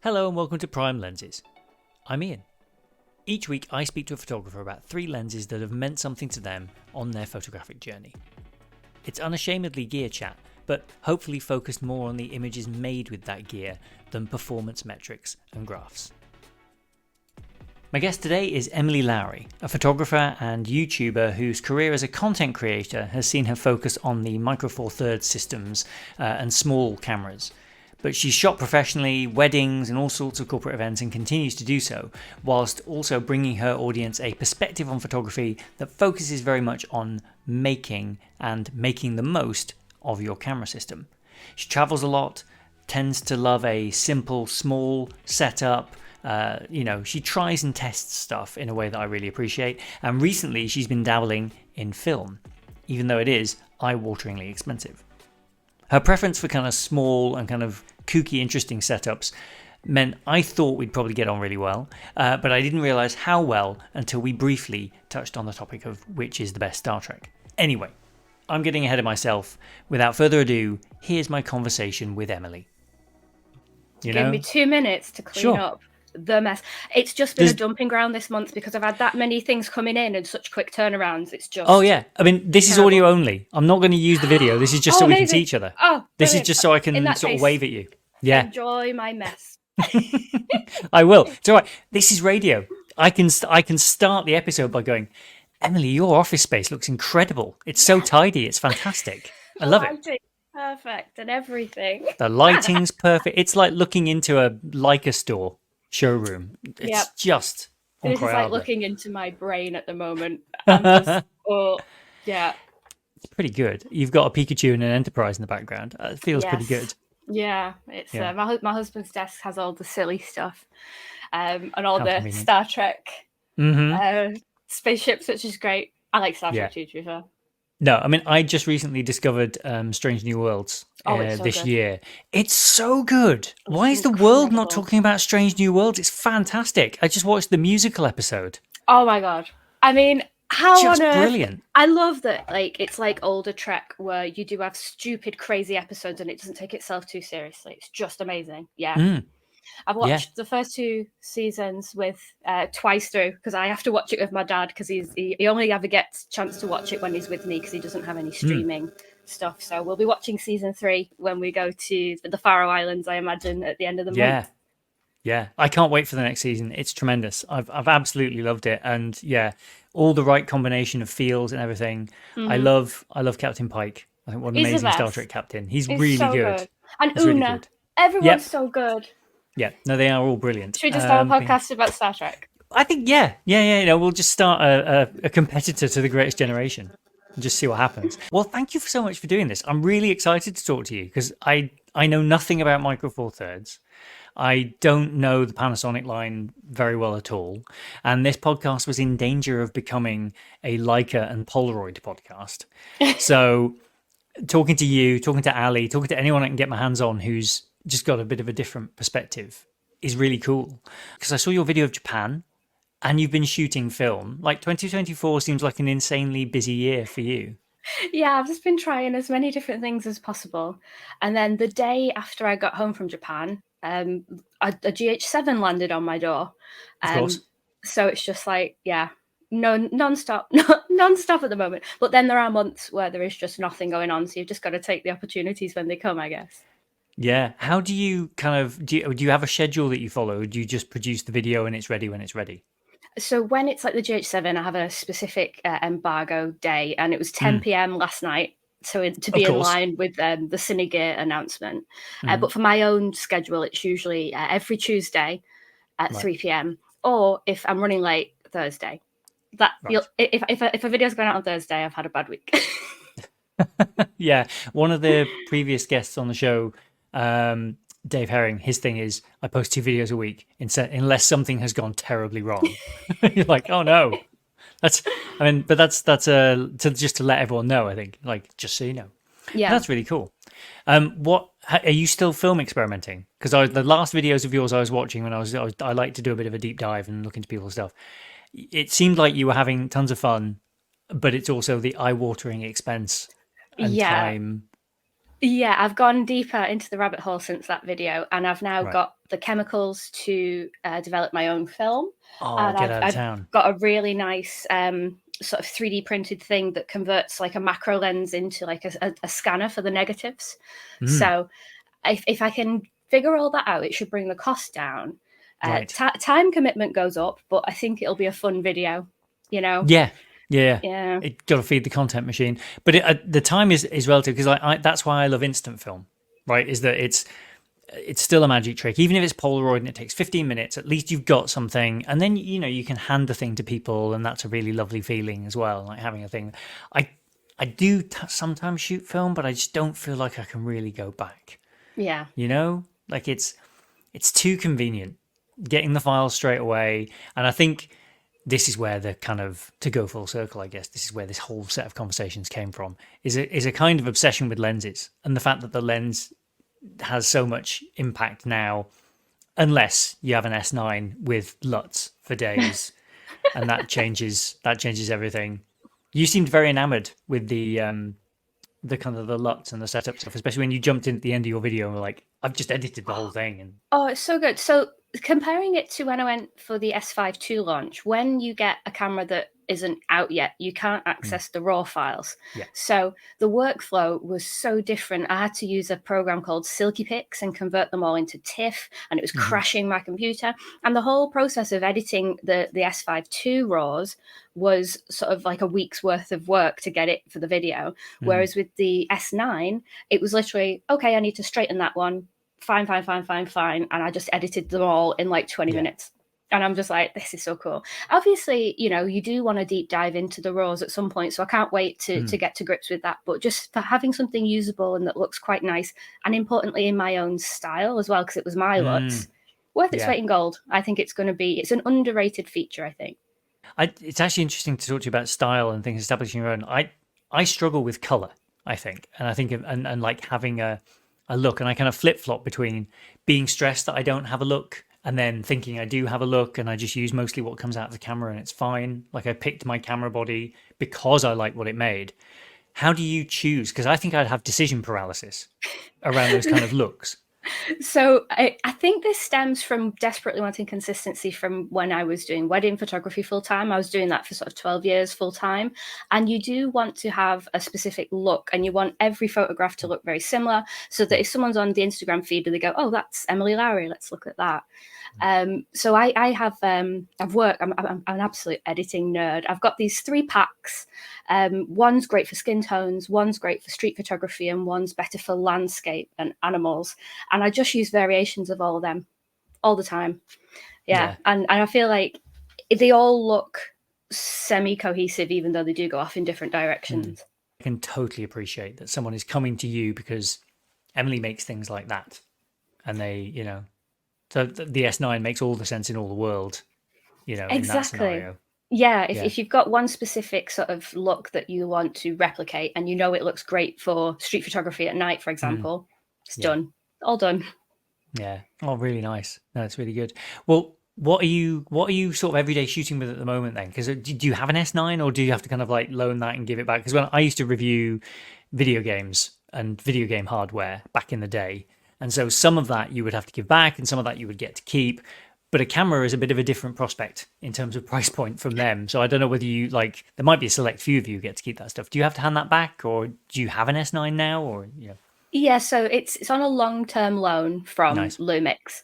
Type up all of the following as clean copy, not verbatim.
Hello and welcome to Prime Lenses. I'm Ian. Each week I speak to a photographer about 3 lenses that have meant something to them on their photographic journey. It's unashamedly gear chat, but hopefully focused more on the images made with that gear than performance metrics and graphs. My guest today is Emily Lowrey, a photographer and YouTuber whose career as a content creator has seen her focus on the Micro Four Thirds systems and small cameras. But she's shot professionally, weddings and all sorts of corporate events and continues to do so, whilst also bringing her audience a perspective on photography that focuses very much on making and making the most of your camera system. She travels a lot, tends to love a simple, small setup. She tries and tests stuff in a way that I really appreciate. And recently she's been dabbling in film, even though it is eye-wateringly expensive. Her preference for kind of small and kind of kooky, interesting setups meant I thought we'd probably get on really well, but I didn't realise how well until we briefly touched on the topic of which is the best Star Trek. Anyway, I'm getting ahead of myself. Without further ado, here's my conversation with Emily. Give me 2 minutes to clean up the mess. It's just been a dumping ground this month because I've had that many things coming in and such quick turnarounds. It's just I mean, this is audio only. I'm not going to use the video. This is just so we can see each other. This is just so I can sort of wave at you. Yeah. Enjoy my mess. I will. It's all right. This is radio. I can start the episode by going, Emily, your office space looks incredible. It's so tidy. It's fantastic. I love it. Perfect and everything. The lighting's perfect. It's like looking into a Leica store showroom. It's just this is like looking into my brain at the moment. It's pretty good. You've got a Pikachu and an Enterprise in the background. It feels pretty good. Yeah, it's my husband's desk has all the silly stuff and all the convenient Star Trek spaceships, which is great. I like Star Trek too, to be fair. No, I mean, I just recently discovered Strange New Worlds this year. It's so good. Why is the world not talking about Strange New Worlds? It's fantastic. I just watched the musical episode. Oh my God. I mean, how just on earth? Brilliant. I love that. Like, it's like older Trek where you do have stupid, crazy episodes and it doesn't take itself too seriously. It's just amazing. Yeah. I've watched the first 2 seasons with twice through because I have to watch it with my dad because he only ever gets a chance to watch it when he's with me because he doesn't have any streaming stuff. So we'll be watching season 3 when we go to the Faroe Islands, I imagine, at the end of the month. Yeah. I can't wait for the next season. It's tremendous. I've absolutely loved it. And all the right combination of feels and everything. I love Captain Pike. I think what an amazing Star Trek captain. He's really so good. And Una. Really good. Everyone's so good. Yeah, no, they are all brilliant. Should we just have a podcast about Star Trek? I think, we'll just start a competitor to the Greatest Generation and just see what happens. Well, thank you so much for doing this. I'm really excited to talk to you because I know nothing about Micro Four Thirds. I don't know the Panasonic line very well at all. And this podcast was in danger of becoming a Leica and Polaroid podcast. So talking to you, talking to Ali, talking to anyone I can get my hands on who's just got a bit of a different perspective is really cool. Because I saw your video of Japan and you've been shooting film. Like 2024 seems like an insanely busy year for you. Yeah, I've just been trying as many different things as possible. And then the day after I got home from Japan, a GH7 landed on my door. Of course. So it's just like, non-stop at the moment. But then there are months where there is just nothing going on. So you've just got to take the opportunities when they come, I guess. Yeah. How do you do you have a schedule that you follow? Or do you just produce the video and it's ready when it's ready? So when it's like the GH7, I have a specific embargo day, and it was 10 p.m. last night. So to be in line with the Cinegear announcement. But for my own schedule, it's usually every Tuesday at 3 p.m. Or if I'm running late, Thursday. If a video's going out on Thursday, I've had a bad week. Yeah. One of the previous guests on the show, Dave Herring, his thing is I post 2 videos a week unless something has gone terribly wrong. You're like, oh no. But that's to let everyone know, I think, like, just so you know. Yeah. That's really cool. What are you still film experimenting? Because the last videos of yours I was watching when I like to do a bit of a deep dive and look into people's stuff. It seemed like you were having tons of fun, but it's also the eye-watering expense and time. Yeah, I've gone deeper into the rabbit hole since that video, and I've now got the chemicals to develop my own film. Oh, And get out of I've town. got a really nice sort of 3D printed thing that converts like a macro lens into like a scanner for the negatives. So if I can figure all that out, it should bring the cost down. Time commitment goes up, but I think it'll be a fun video, you know? Yeah. It got to feed the content machine, but the time is relative, because I that's why I love instant film, right? Is that it's still a magic trick, even if it's Polaroid and it takes 15 minutes. At least you've got something, and then you can hand the thing to people, and that's a really lovely feeling as well, like having a thing. I do sometimes shoot film, but I just don't feel like I can really go back. Yeah, like it's too convenient getting the files straight away, and I think this is where the kind of, to go full circle, I guess, this is where this whole set of conversations came from, is a kind of obsession with lenses, and the fact that the lens has so much impact now, unless you have an S9 with LUTs for days, and that changes everything. You seemed very enamored with the kind of the LUTs and the setup stuff, especially when you jumped in at the end of your video and were like, I've just edited the whole thing. And oh, it's so good. So comparing it to when I went for the S5 II launch, when you get a camera that isn't out yet, you can't access the raw files. So the workflow was so different. I had to use a program called Silky Pix and convert them all into TIFF, and it was crashing my computer. And the whole process of editing the S5 II RAWs was sort of like a week's worth of work to get it for the video. Whereas with the S9, it was literally, okay, I need to straighten that one. Fine. And I just edited them all in like 20 minutes. And I'm just like, this is so cool. Obviously, you do want to deep dive into the RAWs at some point. So I can't wait to get to grips with that. But just for having something usable and that looks quite nice, and importantly in my own style as well, because it was my LUTs, worth its weight in gold. I think it's an underrated feature, I think. It's actually interesting to talk to you about style and things, establishing your own. I struggle with color, I think. And I think, and like having a look, and I kind of flip-flop between being stressed that I don't have a look and then thinking I do have a look, and I just use mostly what comes out of the camera and it's fine. Like, I picked my camera body because I like what it made. How do you choose? Because I think I'd have decision paralysis around those kind of looks. So I think this stems from desperately wanting consistency from when I was doing wedding photography full time. I was doing that for sort of 12 years full time. And you do want to have a specific look, and you want every photograph to look very similar, so that if someone's on the Instagram feed and they go, oh, that's Emily Lowrey, let's look at that. So I've worked, I'm an absolute editing nerd. I've got these 3 packs. One's great for skin tones, one's great for street photography, and one's better for landscape and animals. And I just use variations of all of them all the time. Yeah. And I feel like they all look semi-cohesive, even though they do go off in different directions. I can totally appreciate that someone is coming to you because Emily makes things like that. And they, so the S9 makes all the sense in all the world, exactly. In that scenario. Yeah, if you've got one specific sort of look that you want to replicate, and it looks great for street photography at night, for example, it's done. All done. Yeah. Oh, really nice. No, it's really good. Well, what are you sort of everyday shooting with at the moment then? Because do you have an S9, or do you have to kind of like loan that and give it back? Because when I used to review video games and video game hardware back in the day, and so some of that you would have to give back and some of that you would get to keep. But a camera is a bit of a different prospect in terms of price point from them. So I don't know whether you there might be a select few of you who get to keep that stuff. Do you have to hand that back, or do you have an S9 now, or Yeah, so it's on a long-term loan from Lumix.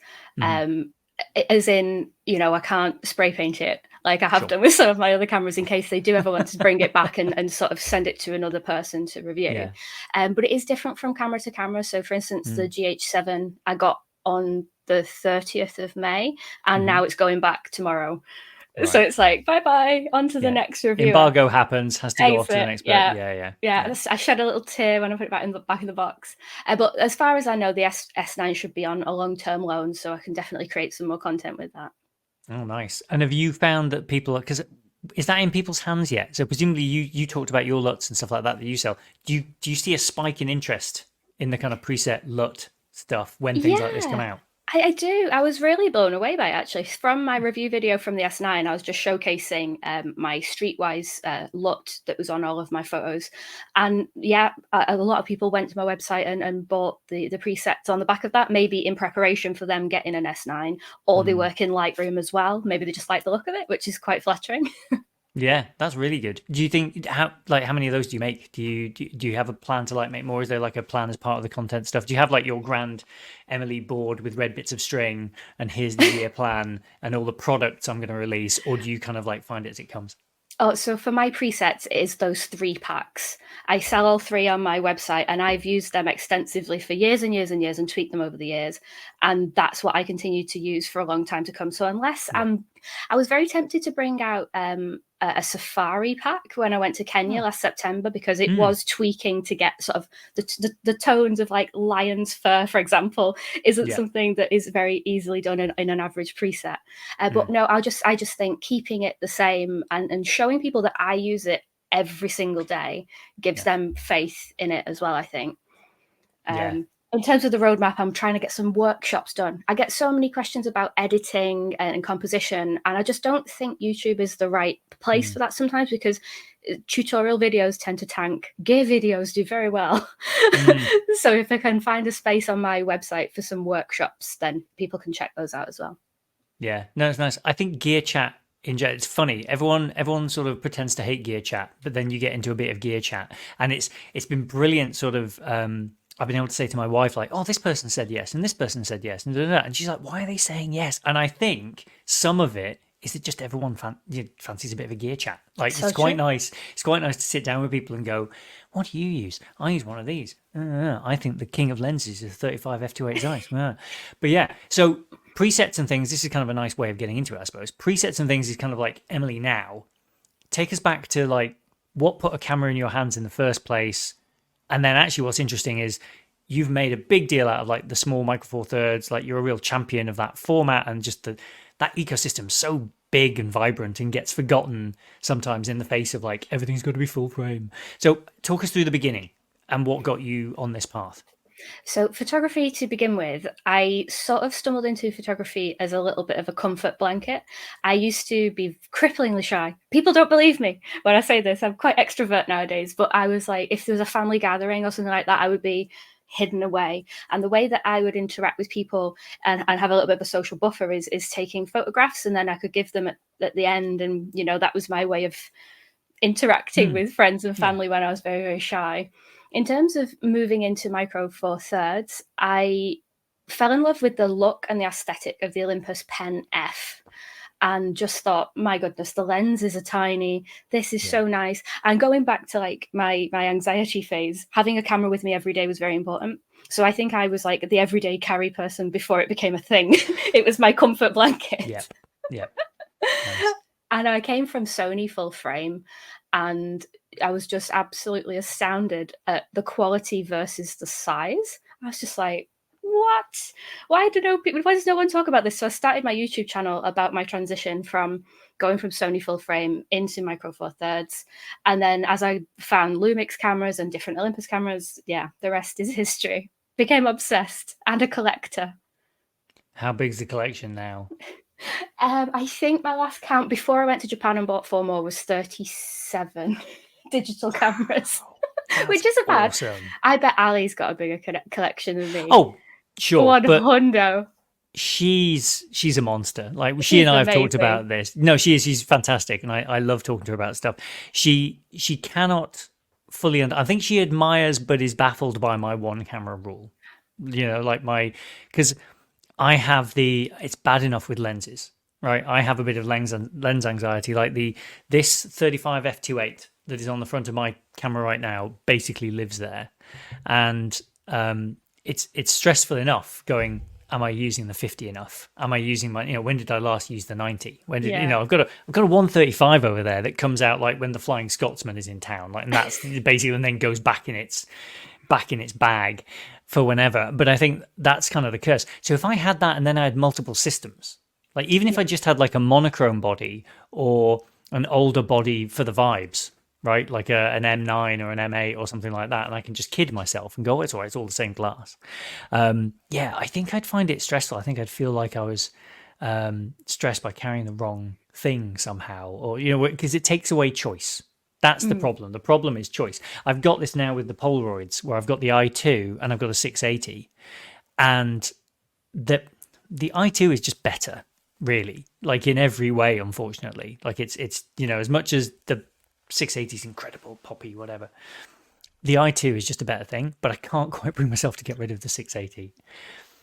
As in, I can't spray paint it like I have done with some of my other cameras, in case they do ever want to bring it back and sort of send it to another person to review. But it is different from camera to camera. So for instance, the GH7 I got on the 30th of May, and now it's going back tomorrow. Right. So it's like, bye-bye, on to the next review. Embargo happens, has to go off to the next person. Yeah. I shed a little tear when I put it back in the box. But as far as I know, the S9 should be on a long-term loan, so I can definitely create some more content with that. Oh, nice. And have you found that people, because is that in people's hands yet? So presumably you talked about your LUTs and stuff like that you sell. Do you see a spike in interest in the kind of preset LUT stuff when things like this come out? I do. I was really blown away by it, actually. From my review video from the S9, I was just showcasing my streetwise LUT that was on all of my photos. And yeah, a lot of people went to my website and bought the presets on the back of that, maybe in preparation for them getting an S9, or they work in Lightroom as well. Maybe they just like the look of it, which is quite flattering. Yeah, that's really good. Do you think how many of those do you make? Do you have a plan to like make more? Is there like a plan as part of the content stuff? Do you have like your grand Emily board with red bits of string and here's the year plan and all the products I'm going to release, or do you kind of like find it as it comes? Oh, so for my presets, it is those 3 packs. I sell all 3 on my website, and I've used them extensively for years and years and years and tweaked them over the years. And that's what I continue to use for a long time to come. So unless I was very tempted to bring out a safari pack when I went to Kenya last September, because it was tweaking to get sort of the tones of like lion's fur, for example, isn't something that is very easily done in an average preset. But no, I just think keeping it the same and showing people that I use it every single day gives them faith in it as well, I think. In terms of the roadmap, I'm trying to get some workshops done. I get so many questions about editing and composition, and I just don't think YouTube is the right place for that sometimes, because tutorial videos tend to tank. Gear videos do very well. So if I can find a space on my website for some workshops, then people can check those out as well. Yeah, no, it's nice. I think Gear Chat it's funny. Everyone sort of pretends to hate Gear Chat, but then you get into a bit of Gear Chat, and it's been brilliant. Sort of, I've been able to say to my wife like, "Oh, this person said yes, and this person said yes," and she's like, "Why are they saying yes?" And I think some of it is that just everyone fancies a bit of a Gear Chat. Like so it's quite nice. It's quite nice to sit down with people and go, "What do you use? I use one of these. I think the king of lenses is 35 f2.8 Zeiss." But yeah, so presets and things. This is kind of a nice way of getting into it, I suppose. Presets and things is kind of like Emily now. Take us back to like what put a camera in your hands in the first place. And then actually what's interesting is you've made a big deal out of like the small Micro Four Thirds, like you're a real champion of that format, and just that ecosystem's so big and vibrant and gets forgotten sometimes in the face of like everything's got to be full frame. So talk us through the beginning and what got you on this path. So photography to begin with, I sort of stumbled into photography as a little bit of a comfort blanket. I used to be cripplingly shy. People don't believe me when I say this. I'm quite extrovert nowadays, but I was like, if there was a family gathering or something like that, I would be hidden away. And the way that I would interact with people and have a little bit of a social buffer is taking photographs, and then I could give them at the end. And, you know, that was my way of interacting with friends and family when I was very, very shy. In terms of moving into Micro Four Thirds, I fell in love with the look and the aesthetic of the Olympus Pen F, and just thought, my goodness, the lenses are tiny. This is so nice. And going back to like my anxiety phase, having a camera with me every day was very important. So I think I was like the everyday carry person before it became a thing. It was my comfort blanket. Yeah. Nice. And I came from Sony full frame, and I was just absolutely astounded at the quality versus the size. I was just like, what? Why does no one talk about this? So I started my YouTube channel about my transition from going from Sony full frame into Micro Four Thirds. And then as I found Lumix cameras and different Olympus cameras, the rest is history. Became obsessed and a collector. How big's the collection now? I think my last count before I went to Japan and bought 4 more was 37 digital cameras, which isn't bad. I bet Ali's got a bigger collection than me. Oh, sure. One hundo. She's a monster. Like she and I have talked about this. No, she is. She's fantastic, and I love talking to her about stuff. She cannot fully. I think she admires, but is baffled by my one camera rule. You know, like because I have it's bad enough with lenses, right? I have a bit of lens anxiety. Like this 35 f2.8 that is on the front of my camera right now basically lives there, and it's stressful enough going, am I using the 50 enough? Am I using when did I last use the 90? When did I've got a 135 over there that comes out like when the Flying Scotsman is in town, like, and that's basically, and then goes back in its bag for whenever. But I think that's kind of the curse. So if I had that and then I had multiple systems, like even if I just had like a monochrome body or an older body for the vibes, right? Like an M9 or an M8 or something like that, and I can just kid myself and go, it's all right, it's all the same glass. Yeah, I think I'd find it stressful. I think I'd feel like I was stressed by carrying the wrong thing somehow, or because it takes away choice. That's the problem. The problem is choice. I've got this now with the Polaroids, where I've got the i2 and I've got a 680, and the i2 is just better, really, like in every way. Unfortunately, like it's as much as the 680 is incredible, poppy, whatever. The i2 is just a better thing, but I can't quite bring myself to get rid of the 680.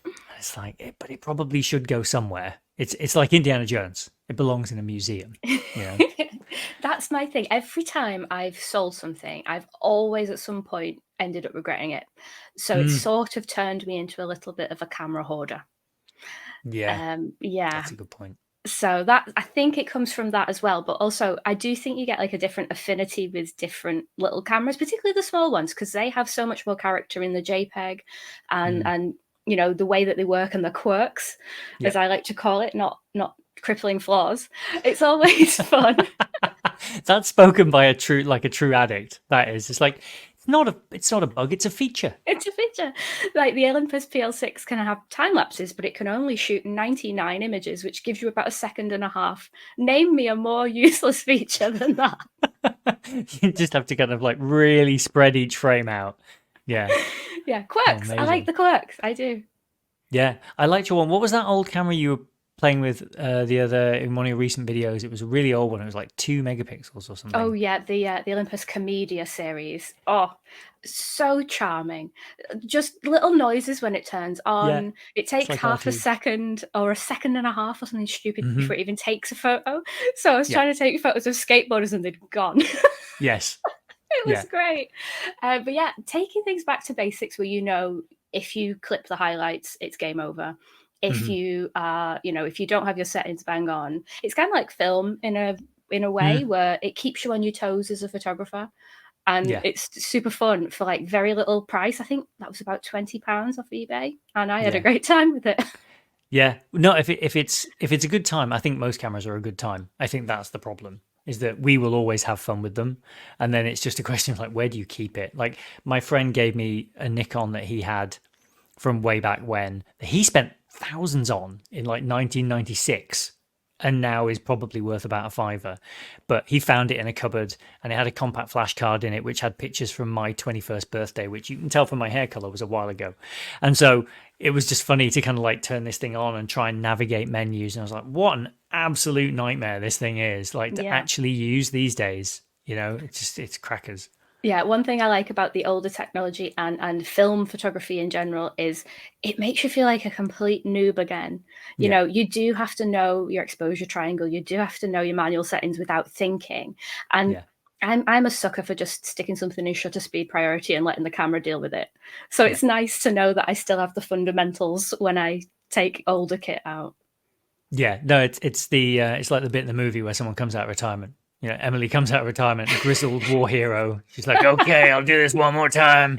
And it's like, but it probably should go somewhere. It's like Indiana Jones. It belongs in a museum. That's my thing. Every time I've sold something, I've always at some point ended up regretting it. So it's sort of turned me into a little bit of a camera hoarder. Yeah. Yeah. That's a good point. So that, I think it comes from that as well. But also, I do think you get like a different affinity with different little cameras, particularly the small ones, because they have so much more character in the JPEG and the way that they work and the quirks, as I like to call it, not crippling flaws. It's always fun. That's spoken by a true addict. That is. It's like it's not a bug, it's a feature. It's a feature. Like the Olympus PL6 can have time lapses, but it can only shoot 99 images, which gives you about 1.5 seconds. Name me a more useless feature than that. You just have to kind of like really spread each frame out. Yeah. Yeah, quirks. I like the quirks. I do. Yeah, I liked your one. What was that old camera you were playing with in one of your recent videos? It was a really old one. It was like 2 megapixels or something. Oh yeah, the Olympus Comedia series. Oh, so charming. Just little noises when it turns on. Yeah, it takes like 1/2 second or 1.5 seconds or something stupid before it even takes a photo. So I was trying to take photos of skateboarders and they'd gone. Yes. It was great. But yeah, taking things back to basics where if you clip the highlights, it's game over. If you if you don't have your settings bang on, it's kind of like film in a way where it keeps you on your toes as a photographer, and it's super fun for like very little price. I think that was about £20 off eBay, and I had a great time with it. Yeah, no, if it's a good time, I think most cameras are a good time. I think that's the problem, is that we will always have fun with them, and then it's just a question of like, where do you keep it? Like my friend gave me a Nikon that he had from way back when he spent thousands on in like 1996, and now is probably worth about £5. But he found it in a cupboard, and it had a compact flash card in it which had pictures from my 21st birthday, which you can tell from my hair color was a while ago. And so it was just funny to kind of like turn this thing on and try and navigate menus, and I was like, what an absolute nightmare this thing is, like to actually use these days. It's crackers. Yeah, one thing I like about the older technology and film photography in general is it makes you feel like a complete noob again. You do have to know your exposure triangle. You do have to know your manual settings without thinking. And I'm a sucker for just sticking something in shutter speed priority and letting the camera deal with it. So it's nice to know that I still have the fundamentals when I take older kit out. Yeah, no, it's like the bit in the movie where someone comes out of retirement. Emily comes out of retirement, a grizzled war hero. She's like, okay, I'll do this one more time.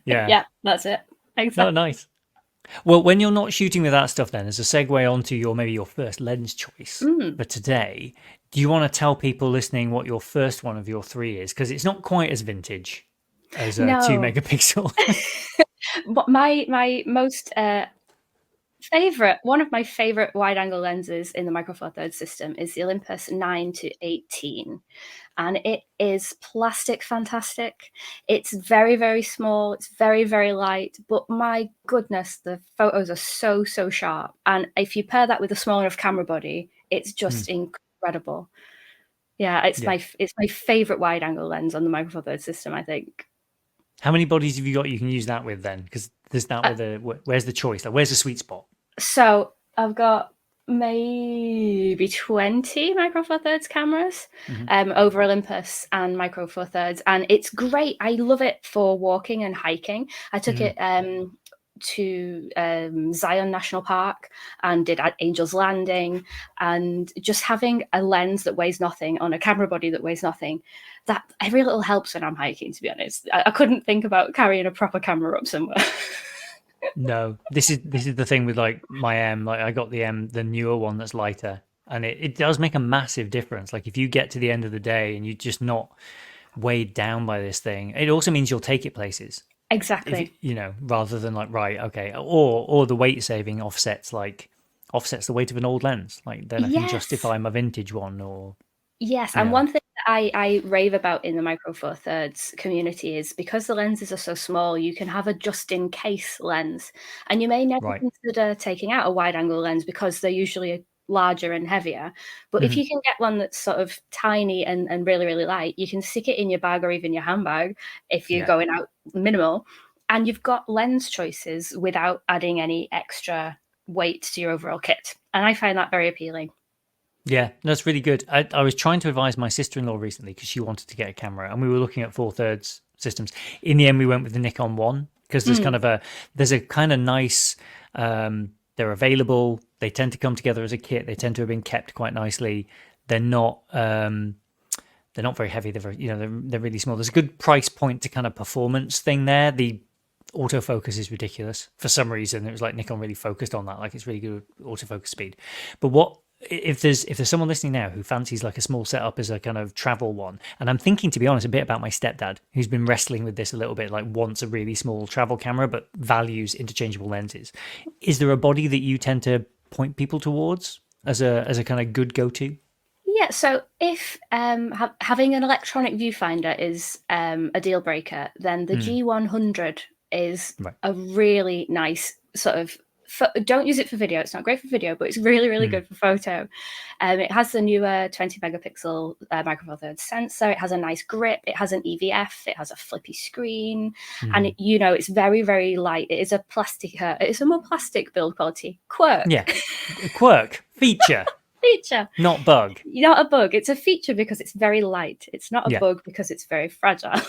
Yeah. Yeah, that's it. Exactly. Oh, nice. Well, when you're not shooting with that stuff, then, as a segue onto your first lens choice for today, do you want to tell people listening what your first one of your 3 is? Because it's not quite as vintage as a 2 megapixel. But my most one of my favorite wide angle lenses in the Micro Four Thirds system is the Olympus 9-18, and it is plastic fantastic. It's very, very small. It's very, very light, but my goodness, the photos are so sharp. And if you pair that with a small enough camera body, it's just incredible. Yeah, it's my favorite wide angle lens on the Micro Four Thirds system, I think. How many bodies have you got you can use that with then? Because there's that where's the choice? Like, where's the sweet spot? So I've got maybe 20 Micro Four Thirds cameras over Olympus and Micro Four Thirds, and it's great. I love it for walking and hiking. I took it to Zion National Park and did Angel's Landing, and just having a lens that weighs nothing on a camera body that weighs nothing, that every little helps when I'm hiking, to be honest. I couldn't think about carrying a proper camera up somewhere. No, this is the thing with like my M. Like I got the newer one that's lighter, And it does make a massive difference. Like if you get to the end of the day and you're just not weighed down by this thing, it also means you'll take it places. Exactly. If rather than like, right, okay, or the weight saving offsets the weight of an old lens. Like then I can Yes. justify my vintage one, or Yes, you and know, one thing that I rave about in the Micro Four Thirds community is because the lenses are so small, you can have a just in case lens, and you may never right. consider taking out a wide angle lens because they're usually larger and heavier. But if Mhm. you can get one that's sort of tiny and really, really light, you can stick it in your bag or even your handbag if you're Yeah. going out minimal, and you've got lens choices without adding any extra weight to your overall kit. And I find that very appealing. Yeah, that's really good. I was trying to advise my sister-in-law recently because she wanted to get a camera, and we were looking at 4/3 systems. In the end, we went with the Nikon one because Mm, there's a kind of nice. They're available. They tend to come together as a kit. They tend to have been kept quite nicely. They're not they're not very heavy. They're very, they're really small. There's a good price point to kind of performance thing there. The autofocus is ridiculous for some reason. It was like Nikon really focused on that, like it's really good autofocus speed. But what if there's someone listening now who fancies like a small setup as a kind of travel one? And I'm thinking, to be honest, a bit about my stepdad, who's been wrestling with this a little bit, like wants a really small travel camera but values interchangeable lenses. Is there a body that you tend to point people towards as a kind of good go-to? yeah, so if having an electronic viewfinder is a deal breaker, then the Mm, G100 is right. a really nice sort of. Don't use it for video. It's not great for video, but it's really, really Mm, good for photo. It has the newer 20 megapixel Micro Four Thirds sensor. It has a nice grip. It has an EVF. It has a flippy screen, and mm. it's very, very light. It is a plastic. It's a more plastic build quality. Yeah. Quirk Quirk feature, feature. not bug. Not a bug. It's a feature because it's very light. It's not a Yeah. bug because it's very fragile.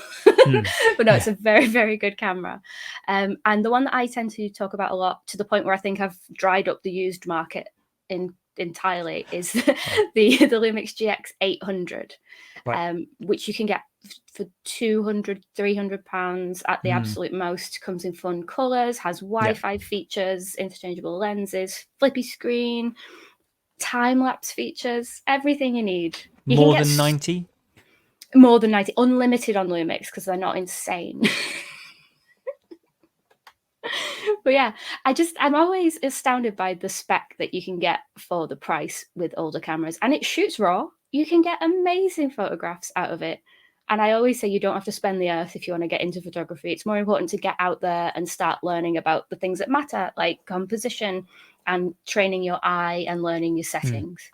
Mm, But no, it's yeah. a very, very good camera. And the one that I tend to talk about a lot, to the point where I think I've dried up the used market entirely, is Right. the Lumix GX 800, Right. which you can get for 200, £300 at the Mm, absolute most. Comes in fun colors, has yeah. Wi-Fi features, interchangeable lenses, flippy screen, time lapse features, everything you need. You can More get than 90? more than 90, unlimited on Lumix because they're not insane. But yeah, I'm always astounded by the spec that you can get for the price with older cameras. And it shoots raw. You can get amazing photographs out of it. And I always say you don't have to spend the earth if you want to get into photography. It's more important to get out there and start learning about the things that matter, like composition and training your eye and learning your Mm, settings.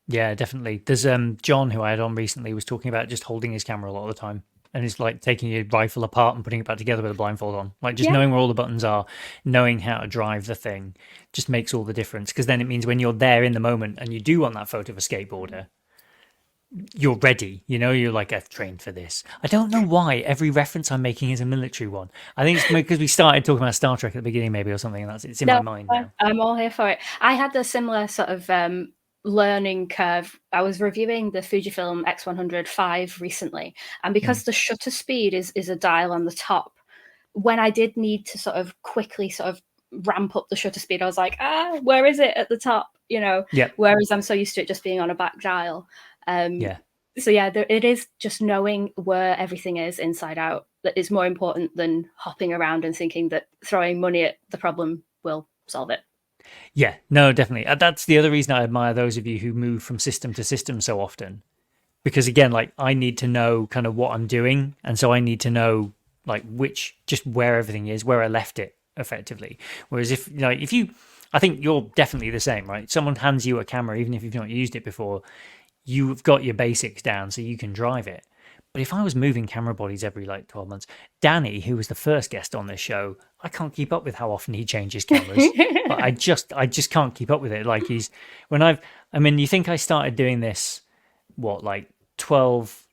yeah, definitely. There's John, who I had on recently, was talking about just holding his camera a lot of the time. And it's like taking your rifle apart and putting it back together with a blindfold on. Like just Yeah. knowing where all the buttons are, knowing how to drive the thing just makes all the difference. Because then it means when you're there in the moment and you do want that photo of a skateboarder, you're ready. You're like, I've trained for this. I don't know why every reference I'm making is a military one. I think it's because we started talking about Star Trek at the beginning, maybe, or something, and it's in my No, mind now. I'm all here for it. I had a similar sort of learning curve. I was reviewing the Fujifilm X100 V recently, and Mm, because the shutter speed is a dial on the top, when I did need to sort of quickly sort of ramp up the shutter speed, I was like, where is it at the top? yeah, Whereas I'm so used to it just being on a back dial. Um, yeah. so yeah, it is just knowing where everything is inside out that is more important than hopping around and thinking that throwing money at the problem will solve it. Yeah, no, definitely. That's the other reason I admire those of you who move from system to system so often. Because again, like I need to know kind of what I'm doing. And so I need to know like just where everything is, where I left it effectively. Whereas if you, I think you're definitely the same, right? Someone hands you a camera, even if you've not used it before, you've got your basics down so you can drive it. But if I was moving camera bodies every like 12 months, Danny, who was the first guest on this show, I can't keep up with how often he changes cameras. Like I just can't keep up with it. Like I mean, you think I started doing this, what, like 12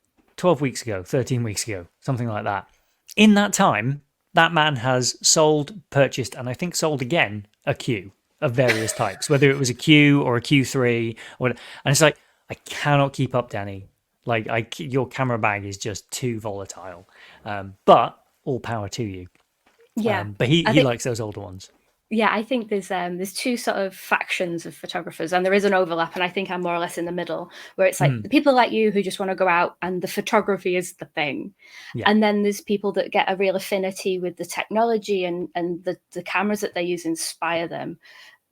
weeks ago, 13 weeks ago, something like that. In that time, that man has sold, purchased, and I think sold again a Q of various types, whether it was a Q or a Q3 or whatever. And it's like, I cannot keep up, Danny. Like your camera bag is just too volatile. But all power to you. Yeah, But he I he think likes those older ones. Yeah, I think there's two sort of factions of photographers, and there is an overlap, and I think I'm more or less in the middle, where it's like the people like you who just want to go out and the photography is the thing. Yeah. And then there's people that get a real affinity with the technology and the cameras that they use inspire them.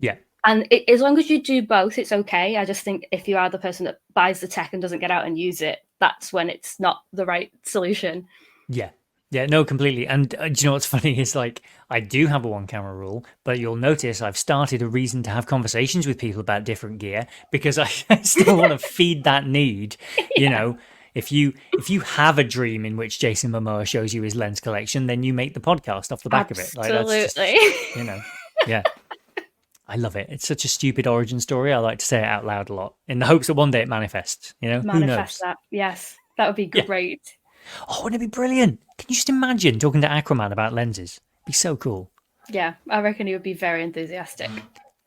Yeah. And as long as you do both, it's okay. I just think if you are the person that buys the tech and doesn't get out and use it, that's when it's not the right solution. Yeah. Yeah, no, completely. And do you know what's funny is like I do have a one camera rule, but you'll notice I've started a reason to have conversations with people about different gear because I still want to feed that need. Yeah. You know, if you have a dream in which Jason Momoa shows you his lens collection, then you make the podcast off the back of it. Like, that's just, you know, yeah. I love it. It's such a stupid origin story. I like to say it out loud a lot in the hopes that one day it manifests. You know, manifest that. Yes, that would be great. Yeah. Oh, wouldn't it be brilliant? Can you just imagine talking to Aquaman about lenses? It'd be so cool. Yeah, I reckon he would be very enthusiastic.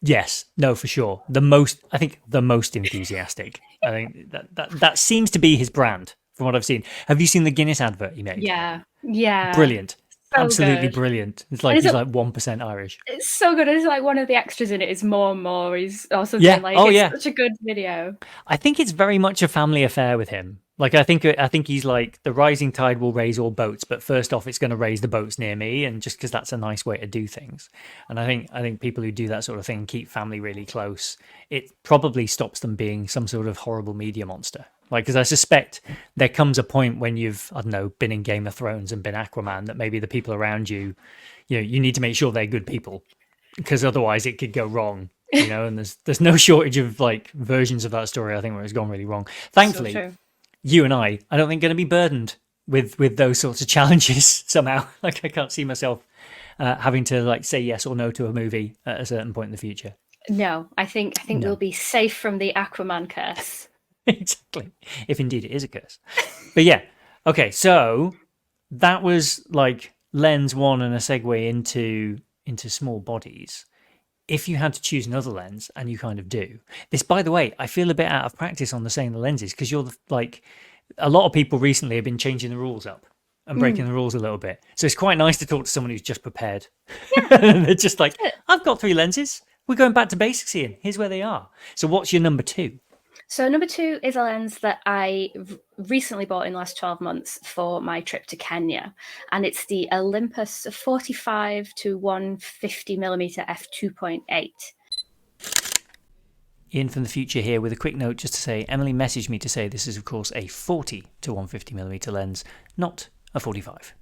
Yes, no, for sure. The most enthusiastic. I think that seems to be his brand from what I've seen. Have you seen the Guinness advert he made? Yeah. Brilliant. So absolutely good. Brilliant. It's like he's like 1% Irish. It's so good. It's like one of the extras in it is more and more. Or something. Yeah. Like, it's such a good video. I think it's very much a family affair with him. Like I think he's like the rising tide will raise all boats, but first off, it's going to raise the boats near me, and just because that's a nice way to do things. And I think people who do that sort of thing keep family really close. It probably stops them being some sort of horrible media monster. Like, because I suspect there comes a point when you've, I don't know, been in Game of Thrones and been Aquaman, that maybe the people around you, you know, you need to make sure they're good people, because otherwise it could go wrong. You know, and there's no shortage of like versions of that story, I think, where it's gone really wrong. Thankfully. So you and I don't think going to be burdened with those sorts of challenges somehow. Like I can't see myself having to like say yes or no to a movie at a certain point in the future. No, I think we'll be safe from the Aquaman curse. Exactly, if indeed it is a curse. But yeah, okay. So that was like lens one and a segue into small bodies. If you had to choose another lens, and you kind of do this, by the way, I feel a bit out of practice on the saying the lenses, because you're like, a lot of people recently have been changing the rules up and breaking the rules a little bit. So it's quite nice to talk to someone who's just prepared. Yeah. They're just like, I've got 3 lenses. We're going back to basics, Ian. Here's where they are. So what's your number 2? So number 2 is a lens that I recently bought in the last 12 months for my trip to Kenya. And it's the Olympus 45 to 150mm f2.8. Ian from the future here with a quick note just to say, Emily messaged me to say this is of course a 40 to 150mm lens, not a 45.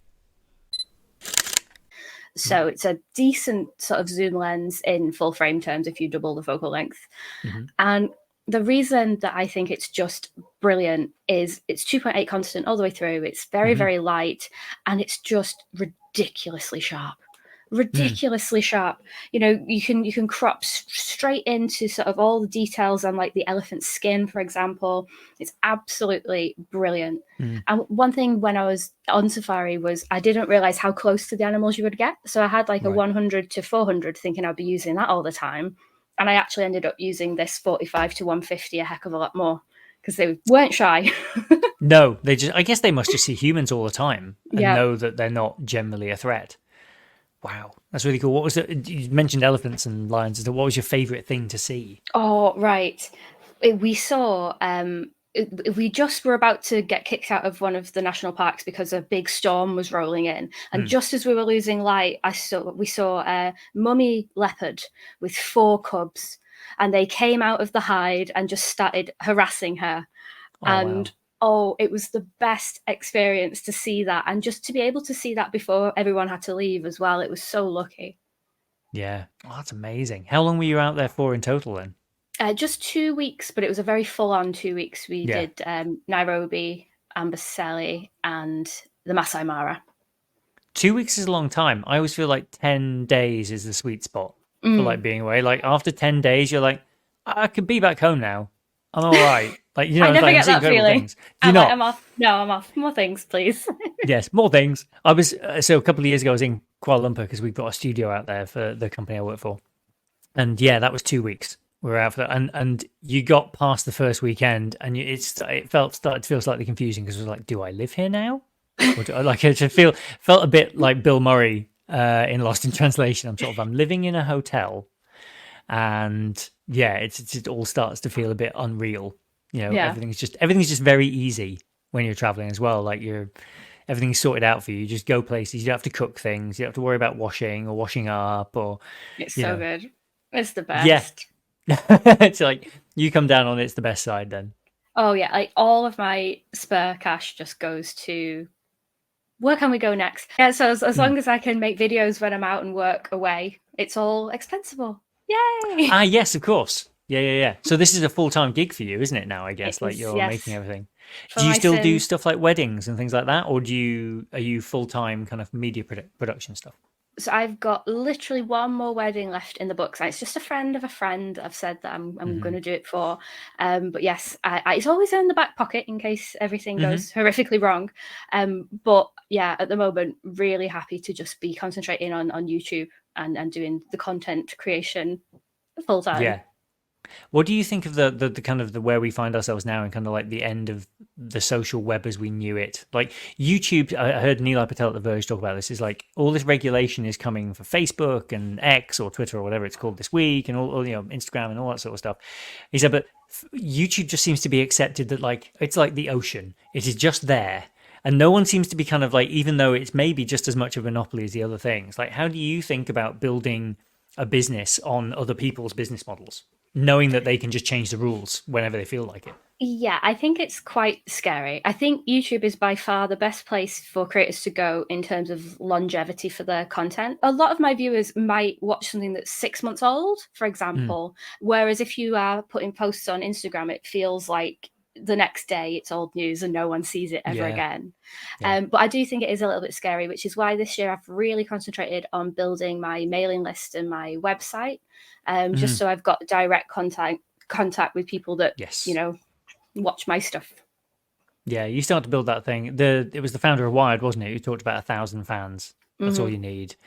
So it's a decent sort of zoom lens in full frame terms if you double the focal length. Mm-hmm. And the reason that I think it's just brilliant is it's 2.8 constant all the way through. It's very, very light, and it's just ridiculously sharp. Sharp. You know, you can crop straight into sort of all the details on like the elephant's skin, for example. It's absolutely brilliant. And one thing when I was on safari was I didn't realize how close to the animals you would get. So I had like a 100 to 400 thinking I'd be using that all the time. And I actually ended up using this 45 to 150 a heck of a lot more, because they weren't shy. No, I guess they must just see humans all the time and know that they're not generally a threat. Wow, that's really cool. What was it? You mentioned elephants and lions. What was your favorite thing to see? Oh, right. We saw, we just were about to get kicked out of one of the national parks because a big storm was rolling in. And just as we were losing light, we saw a mummy leopard with 4 cubs, and they came out of the hide and just started harassing her. Oh, it was the best experience to see that, and just to be able to see that before everyone had to leave as well. It was so lucky. Yeah. Oh, that's amazing. How long were you out there for in total then? Just 2 weeks, but it was a very full-on 2 weeks. We did Nairobi, Amboseli, and the Masai Mara. 2 weeks is a long time. I always feel like 10 days is the sweet spot for like being away. Like after 10 days, you're like, I could be back home now. I'm all right. Like, you know, I never get that feeling. I'm off. No, I'm off. More things, please. Yes, more things. I was so a couple of years ago, I was in Kuala Lumpur because we've got a studio out there for the company I work for, and yeah, that was 2 weeks. We were out for that, and you got past the first weekend, and it started to feel slightly confusing because it was like, do I live here now? Or do I, like, it felt a bit like Bill Murray in Lost in Translation. I'm living in a hotel, and yeah, it all starts to feel a bit unreal. Yeah. Everything's just very easy when you're traveling as well. Like everything's sorted out for you. You just go places. You don't have to cook things. You don't have to worry about washing or washing up or It's you so know. good. It's the Yeah, best. it's like you come down on it's the best side then. Oh yeah, like all of my spare cash just goes to where can we go next? Yeah, so as long as I can make videos when I'm out and work away, it's all expensible. Yay! Yes, of course. Yeah. So this is a full-time gig for you, isn't it now, I It guess, like is, you're making yes. everything. For Do you my still do Sims. stuff like weddings and things like that, or are you full-time kind of media production stuff? So I've got literally one more wedding left in the books. And it's just a friend of a friend I've said that I'm going to do it for. But yes, it's always in the back pocket in case everything goes horrifically wrong. But yeah, at the moment, really happy to just be concentrating on YouTube and doing the content creation full time. Yeah. What do you think of the kind of the where we find ourselves now and kind of like the end of the social web as we knew it? Like YouTube, I heard Nilay Patel at The Verge talk about this, is like all this regulation is coming for Facebook and X or Twitter or whatever it's called this week and all Instagram and all that sort of stuff. He said, but YouTube just seems to be accepted that like it's like the ocean. It is just there. And no one seems to be kind of like, even though it's maybe just as much of a monopoly as the other things, like how do you think about building a business on other people's business models, knowing that they can just change the rules whenever they feel like it? Yeah, I think it's quite scary. I think YouTube is by far the best place for creators to go in terms of longevity for their content. A lot of my viewers might watch something that's 6 months old, for example, whereas if you are putting posts on Instagram, it feels like the next day it's old news and no one sees it ever Yeah. again. Yeah. But I do think it is a little bit scary, which is why this year I've really concentrated on building my mailing list and my website, just so I've got direct contact with people that, Yes. watch my stuff. Yeah, you start to build that thing. It was the founder of Wired, wasn't it? Who talked about 1,000 fans. That's all you need.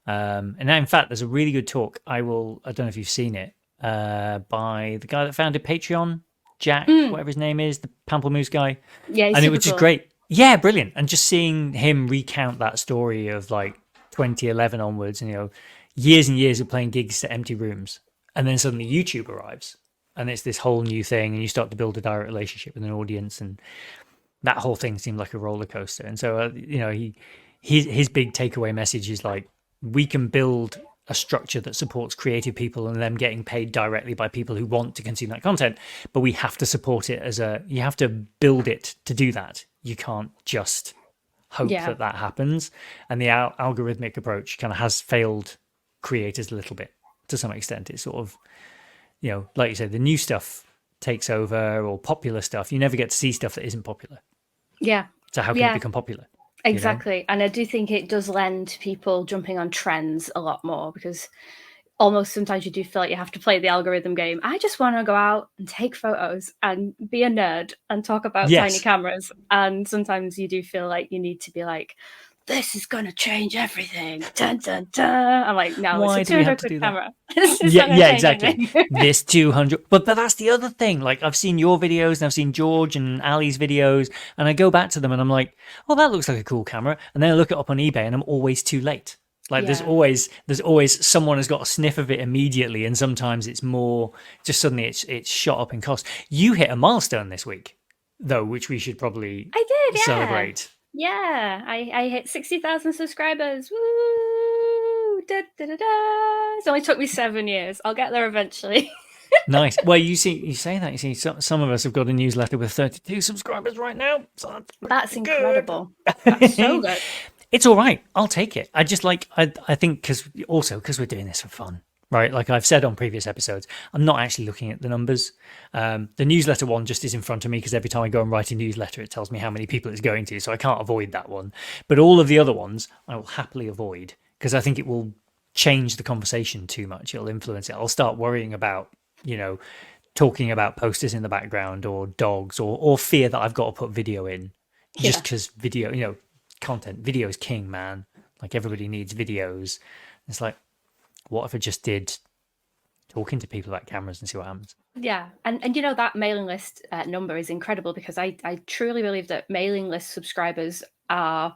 And now, in fact, there's a really good talk. I don't know if you've seen it, by the guy that founded Patreon, Jack, whatever his name is, the Pamplemousse guy. Yeah, he's And it super was just cool. great. Yeah, brilliant. And just seeing him recount that story of like 2011 onwards, and years and years of playing gigs to empty rooms, and then suddenly YouTube arrives, and it's this whole new thing, and you start to build a direct relationship with an audience, and that whole thing seemed like a roller coaster. And so, his big takeaway message is like, we can build a structure that supports creative people and them getting paid directly by people who want to consume that content, but we have to support it you have to build it to do that. You can't just hope Yeah. that happens. And the algorithmic approach kind of has failed creators a little bit to some extent. It's sort of, like you said, the new stuff takes over, or popular stuff. You never get to see stuff that isn't popular. Yeah. So how can it become popular? Exactly. And I do think it does lend to people jumping on trends a lot more, because almost sometimes you do feel like you have to play the algorithm game. I just want to go out and take photos and be a nerd and talk about tiny cameras. And sometimes you do feel like you need to be like, this is going to change everything. Dun, dun, dun. I'm like, no, Why it's a do we have to $200 do camera. that? Yeah, Exactly. This 200, but that's the other thing. Like, I've seen your videos and I've seen George and Ali's videos, and I go back to them and I'm like, oh, that looks like a cool camera. And then I look it up on eBay and I'm always too late. Like, there's always someone has got a sniff of it immediately, and sometimes it's more just suddenly it's shot up in cost. You hit a milestone this week, though, which we should probably celebrate. Yeah, I hit 60,000 subscribers. Woo! Da, da, da, da. It's only took me 7 years. I'll get there eventually. Nice. Well, you say that. You see, some of us have got a newsletter with 32 subscribers right now. So that's incredible. That's so good. It's all right. I'll take it. I just I think because we're doing this for fun, right? Like I've said on previous episodes, I'm not actually looking at the numbers. The newsletter one just is in front of me because every time I go and write a newsletter, it tells me how many people it's going to. So I can't avoid that one. But all of the other ones, I will happily avoid because I think it will change the conversation too much. It'll influence it. I'll start worrying about, talking about posters in the background or dogs or fear that I've got to put video in just because video, video is king, man. Like everybody needs videos. It's like, what if I just did talking to people about cameras and see what happens? Yeah. And that mailing list number is incredible because I truly believe that mailing list subscribers are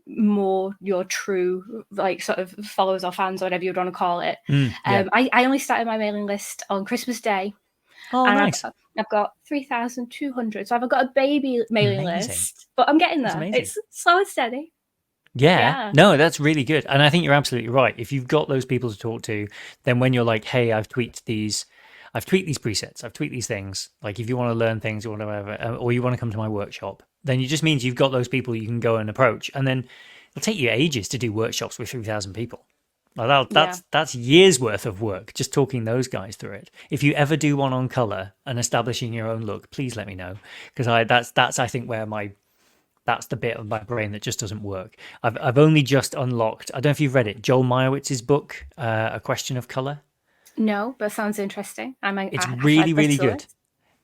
more your true like sort of followers or fans or whatever you'd want to call it. Yeah. I only started my mailing list on Christmas Day. Oh, and nice. I've got 3,200. So I've got a baby mailing Amazing. list, but I'm getting That's there. amazing. It's slow and steady. Yeah. No, that's really good. And I think you're absolutely right. If you've got those people to talk to, then when you're like, hey, I've tweaked these presets, I've tweaked these things. Like if you want to learn things or whatever, or you want to come to my workshop, then it just means you've got those people you can go and approach. And then it'll take you ages to do workshops with 3,000 people. Like that's years worth of work just talking those guys through it. If you ever do one on color and establishing your own look, please let me know, because that's I think where that's the bit of my brain that just doesn't work. I've only just unlocked. I don't know if you've read it, Joel Meyewitz's book, A Question of Color. No, but sounds interesting. It's really, really good.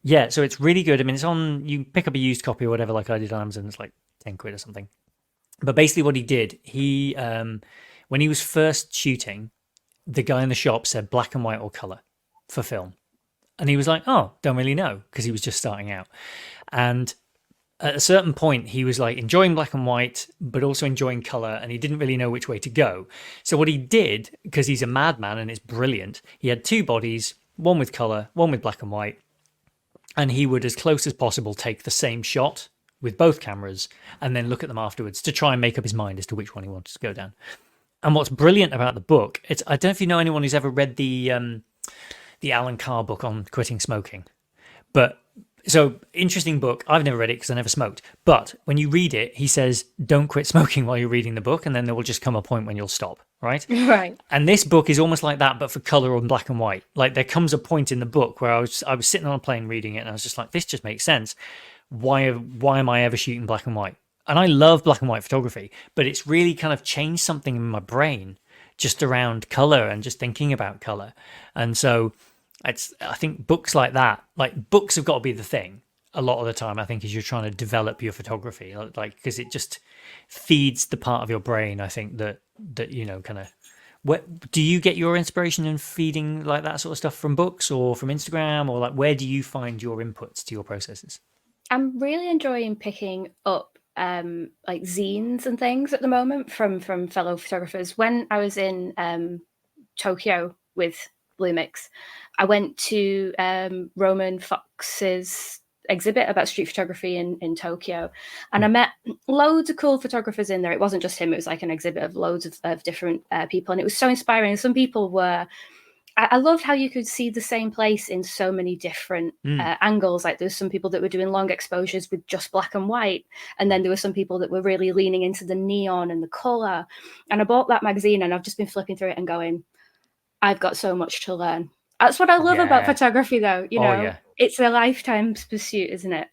Yeah, so it's really good. I mean, it's on. You can pick up a used copy or whatever, like I did on Amazon. It's like 10 quid or something. But basically, what he did, when he was first shooting, the guy in the shop said black and white or color for film, and he was like, "Oh, don't really know," because he was just starting out. And at a certain point, he was like enjoying black and white, but also enjoying color, and he didn't really know which way to go. So what he did, because he's a madman and it's brilliant, he had two bodies, one with color, one with black and white, and he would, as close as possible, take the same shot with both cameras and then look at them afterwards to try and make up his mind as to which one he wanted to go down. And what's brilliant about the book, I don't know if you know anyone who's ever read the Alan Carr book on quitting smoking, but so interesting book. I've never read it because I never smoked. But when you read it, he says, don't quit smoking while you're reading the book, and then there will just come a point when you'll stop, right? Right. And this book is almost like that, but for color on black and white. Like there comes a point in the book where I was sitting on a plane reading it, and I was just like, this just makes sense. Why am I ever shooting black and white? And I love black and white photography, but it's really kind of changed something in my brain just around color and just thinking about color. And so I think books like that, like books have got to be the thing a lot of the time, I think, as you're trying to develop your photography, like, because it just feeds the part of your brain, I think, that kind of, what do you get your inspiration and feeding like that sort of stuff from books or from Instagram, or like where do you find your inputs to your processes? I'm really enjoying picking up like zines and things at the moment from fellow photographers. When I was in Tokyo with Lumix, I went to Roman Fox's exhibit about street photography in Tokyo, and I met loads of cool photographers in there. It wasn't just him, it was like an exhibit of loads of different people, and it was so inspiring. Some people were, I loved how you could see the same place in so many different angles. Like there's some people that were doing long exposures with just black and white, and then there were some people that were really leaning into the neon and the color. And I bought that magazine, and I've just been flipping through it and going, I've got so much to learn. That's what I love about photography, though. It's a lifetime's pursuit, isn't it?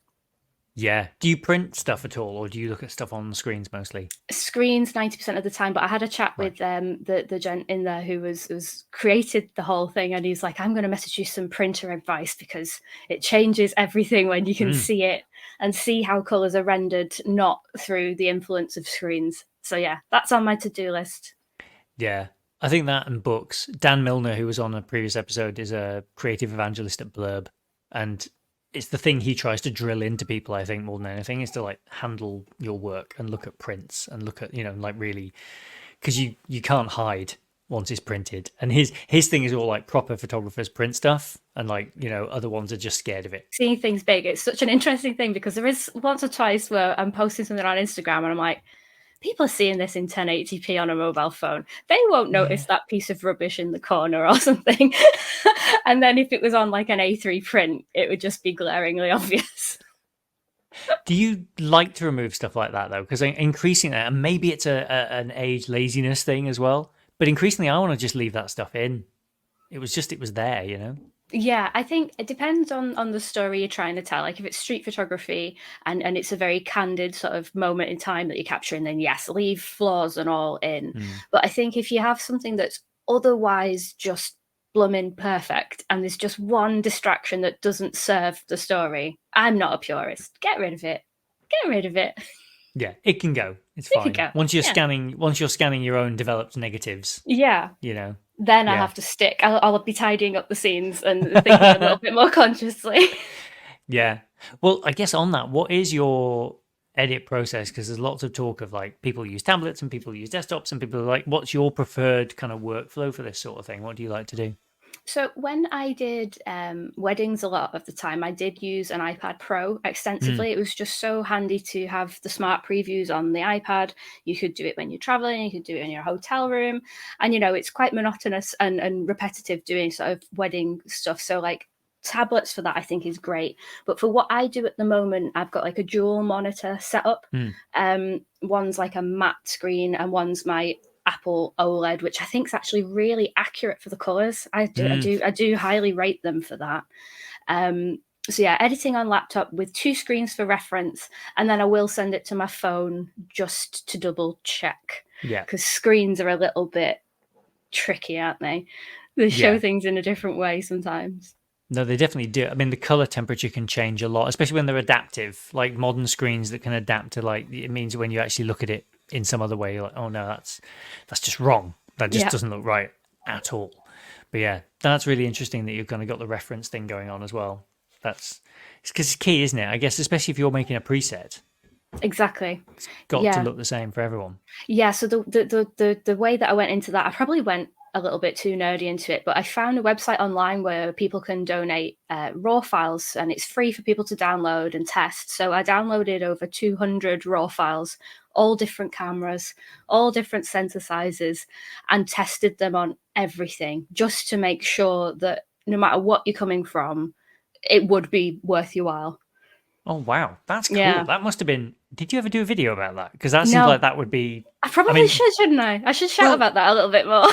Yeah. Do you print stuff at all, or do you look at stuff on screens mostly? Screens 90% of the time, but I had a chat with the gent in there who was created the whole thing, and he's like, I'm going to message you some printer advice because it changes everything when you can see it and see how colours are rendered, not through the influence of screens. So yeah, that's on my to-do list. Yeah. I think that and books. Dan Milner, who was on a previous episode, is a creative evangelist at Blurb. And it's the thing he tries to drill into people, I think, more than anything, is to like handle your work and look at prints and look at, like really, because you can't hide once it's printed. And his thing is all like proper photographers print stuff, and like, other ones are just scared of it. Seeing things big, it's such an interesting thing, because there is once or twice where I'm posting something on Instagram and I'm like, people are seeing this in 1080p on a mobile phone. They won't notice that piece of rubbish in the corner or something. And then if it was on like an A3 print, it would just be glaringly obvious. Do you like to remove stuff like that, though? Because increasingly, and maybe it's an age laziness thing as well, but increasingly I want to just leave that stuff in. It was there, Yeah, I think it depends on the story you're trying to tell. Like if it's street photography and it's a very candid sort of moment in time that you're capturing, then yes, leave flaws and all in. But I think if you have something that's otherwise just blooming perfect and there's just one distraction that doesn't serve the story, I'm not a purist. Get rid of it. Get rid of it. Yeah, it can go. It's fine. Once you're scanning your own developed negatives. Yeah. Then I have to stick. I'll be tidying up the scenes and thinking a little bit more consciously. Yeah. Well, I guess on that, what is your edit process? Because there's lots of talk of like people use tablets and people use desktops and people are like, what's your preferred kind of workflow for this sort of thing? What do you like to do? So when I did weddings a lot of the time, I did use an iPad Pro extensively. It was just so handy to have the smart previews on the iPad. You could do it when you're traveling, you could do it in your hotel room. And, it's quite monotonous and repetitive doing sort of wedding stuff. So like tablets for that, I think is great. But for what I do at the moment, I've got like a dual monitor setup. One's like a matte screen and one's my Apple OLED, which I think is actually really accurate for the colors. I do highly rate them for that. So yeah, editing on laptop with 2 screens for reference, and then I will send it to my phone just to double check. Yeah, because screens are a little bit tricky, aren't they? They show things in a different way sometimes. No, they definitely do. I mean, the color temperature can change a lot, especially when they're adaptive, like modern screens that can adapt to like, it means when you actually look at it in some other way, you're like, oh no, that's just wrong. That just doesn't look right at all. But yeah, that's really interesting that you've kind of got the reference thing going on as well. It's because it's key, isn't it? I guess, especially if you're making a preset. Exactly. It's got to look the same for everyone. Yeah. So the way that I went into that, I probably went a little bit too nerdy into it, but I found a website online where people can donate raw files, and it's free for people to download and test. So I downloaded over 200 raw files, all different cameras, all different sensor sizes, and tested them on everything just to make sure that no matter what you're coming from, it would be worth your while. Oh, wow. That's cool. Yeah. That must have been... Did you ever do a video about that? Because that seems like that would be... I probably should, shouldn't I? I should shout about that a little bit more.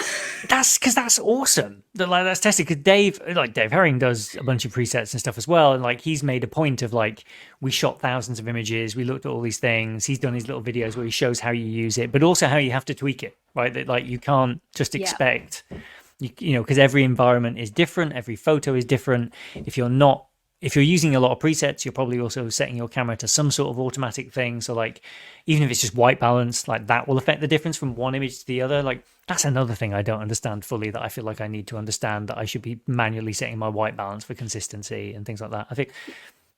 That's awesome. That's tested, because Dave Herring does a bunch of presets and stuff as well. And like, he's made a point of like, we shot thousands of images. We looked at all these things. He's done his little videos where he shows how you use it, but also how you have to tweak it, right? That like, you can't just expect, because every environment is different. Every photo is different. If you're using a lot of presets, you're probably also setting your camera to some sort of automatic thing. So like, even if it's just white balance, like that will affect the difference from one image to the other. Like, that's another thing I don't understand fully, that I feel like I need to understand, that I should be manually setting my white balance for consistency and things like that. I think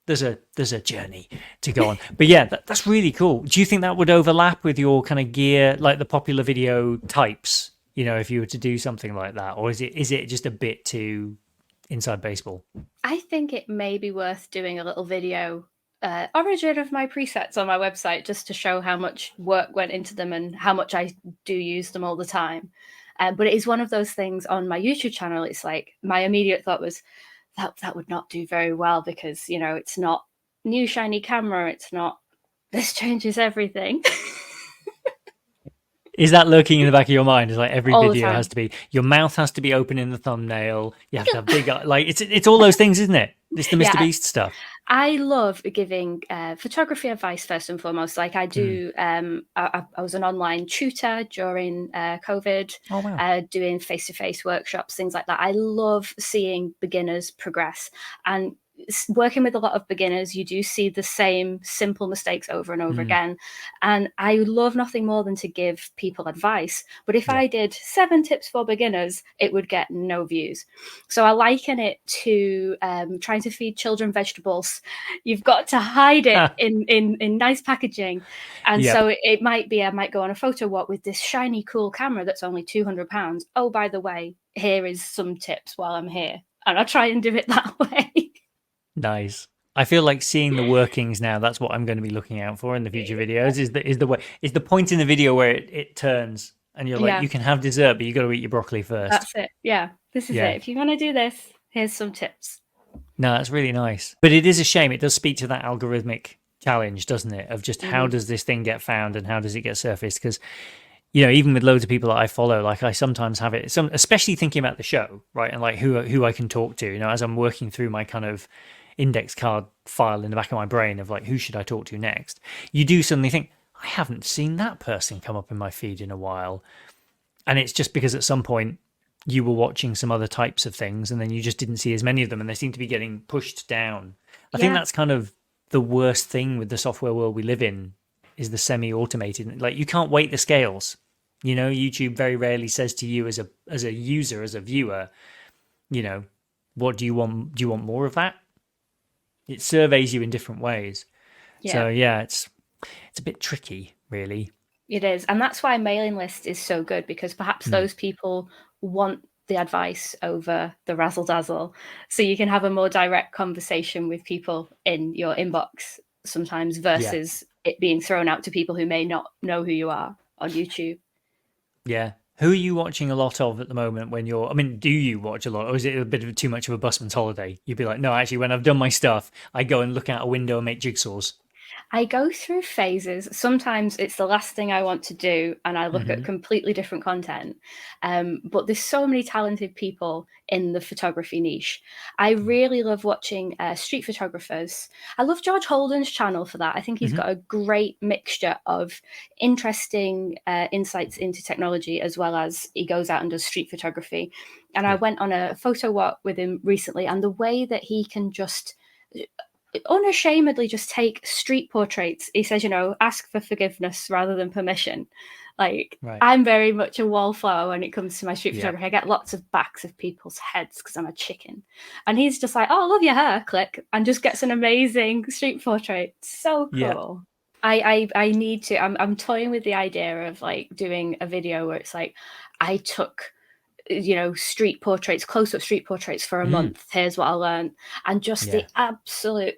there's a journey to go on. But yeah, that's really cool. Do you think that would overlap with your kind of gear, like the popular video types, if you were to do something like that? Or is it just a bit too inside baseball? I think it may be worth doing a little video origin of my presets on my website, just to show how much work went into them and how much I do use them all the time. But it is one of those things on my YouTube channel. It's like, my immediate thought was that would not do very well, because it's not new shiny camera, it's not this changes everything. Is that lurking in the back of your mind? Is like every video has to be, your mouth has to be open in the thumbnail. You have to have big, like it's all those things, isn't it? It's the Mr. Beast stuff. I love giving photography advice first and foremost. Like I do, I was an online tutor during COVID, doing face-to-face workshops, things like that. I love seeing beginners progress, and working with a lot of beginners, you do see the same simple mistakes over and over again. And I love nothing more than to give people advice. But if I did 7 tips for beginners, it would get no views. So I liken it to trying to feed children vegetables. You've got to hide it in nice packaging. And so it might be, I might go on a photo walk with this shiny, cool camera that's only £200. Oh, by the way, here is some tips while I'm here. And I'll try and do it that way. Nice. I feel like seeing the workings now, that's what I'm going to be looking out for in the future videos, is the point in the video where it turns and you're like, you can have dessert, but you got to eat your broccoli first. That's it. Yeah. This is it. If you want to do this, here's some tips. No, that's really nice. But it is a shame. It does speak to that algorithmic challenge, doesn't it? Of just how does this thing get found and how does it get surfaced? Because, even with loads of people that I follow, like I sometimes have it, especially thinking about the show, right? And like who I can talk to, as I'm working through my kind of index card file in the back of my brain of like, who should I talk to next? You do suddenly think, I haven't seen that person come up in my feed in a while. And it's just because at some point you were watching some other types of things and then you just didn't see as many of them and they seem to be getting pushed down. I think that's kind of the worst thing with the software world we live in, is the semi-automated. Like, you can't weight the scales. YouTube very rarely says to you as a user, as a viewer, what do you want? Do you want more of that? It surveys you in different ways. So It's a bit tricky, really. It is. And that's why mailing list is so good, because perhaps those people want the advice over the razzle dazzle. So you can have a more direct conversation with people in your inbox sometimes versus it being thrown out to people who may not know who you are on YouTube. Yeah. Who are you watching a lot of at the moment when you're, I mean, do you watch a lot, or is it a bit of too much of a busman's holiday? You'd be like, no, actually, when I've done my stuff, I go and look out a window and make jigsaws. I go through phases. Sometimes it's the last thing I want to do and I look at completely different content. But there's so many talented people in the photography niche. I really love watching street photographers. I love George Holden's channel for that. I think he's got a great mixture of interesting insights into technology, as well as he goes out and does street photography. And I went on a photo walk with him recently, and the way that he can just unashamedly just take street portraits. He says, ask for forgiveness rather than permission. Like, I'm very much a wallflower when it comes to my street photography. I get lots of backs of people's heads because I'm a chicken. And he's just like, oh, I love your hair, click, and just gets an amazing street portrait. So cool. I need to, I'm toying with the idea of like doing a video where it's like, I took street portraits, close-up street portraits for a month. Here's what I learned. And just the absolute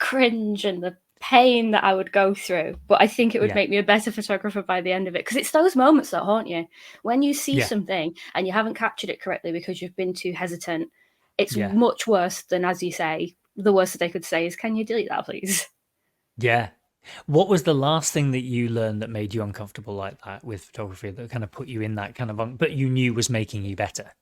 cringe and the pain that I would go through. But I think it would make me a better photographer by the end of it, because it's those moments that haunt you. When you see something and you haven't captured it correctly because you've been too hesitant, it's much worse than, as you say, the worst that they could say is, can you delete that, please? Yeah. What was the last thing that you learned that made you uncomfortable like that with photography, that kind of put you in that kind of, but you knew was making you better?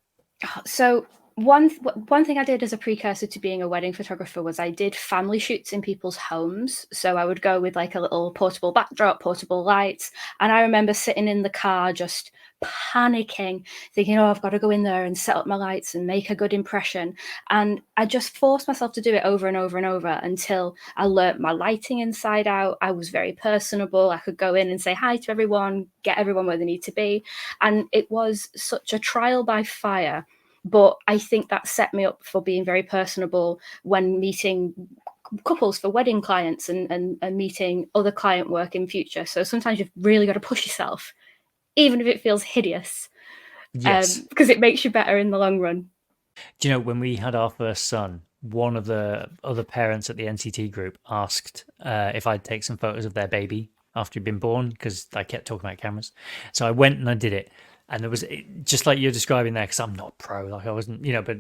So one thing I did as a precursor to being a wedding photographer was I did family shoots in people's homes. So I would go with like a little portable backdrop, portable lights. And I remember sitting in the car just panicking, thinking, oh, I've got to go in there and set up my lights and make a good impression. And I just forced myself to do it over and over and over until I learnt my lighting inside out. I was very personable. I could go in and say hi to everyone, get everyone where they need to be. And it was such a trial by fire. But I think that set me up for being very personable when meeting couples for wedding clients and meeting other client work in future. So sometimes you've really got to push yourself, even if it feels hideous, because it makes you better in the long run. Do you know, when we had our first son, one of the other parents at the NCT group asked if I'd take some photos of their baby after he'd been born, because I kept talking about cameras. So I went and I did it. And there was, just like you're describing there, because I'm not pro, like I wasn't, but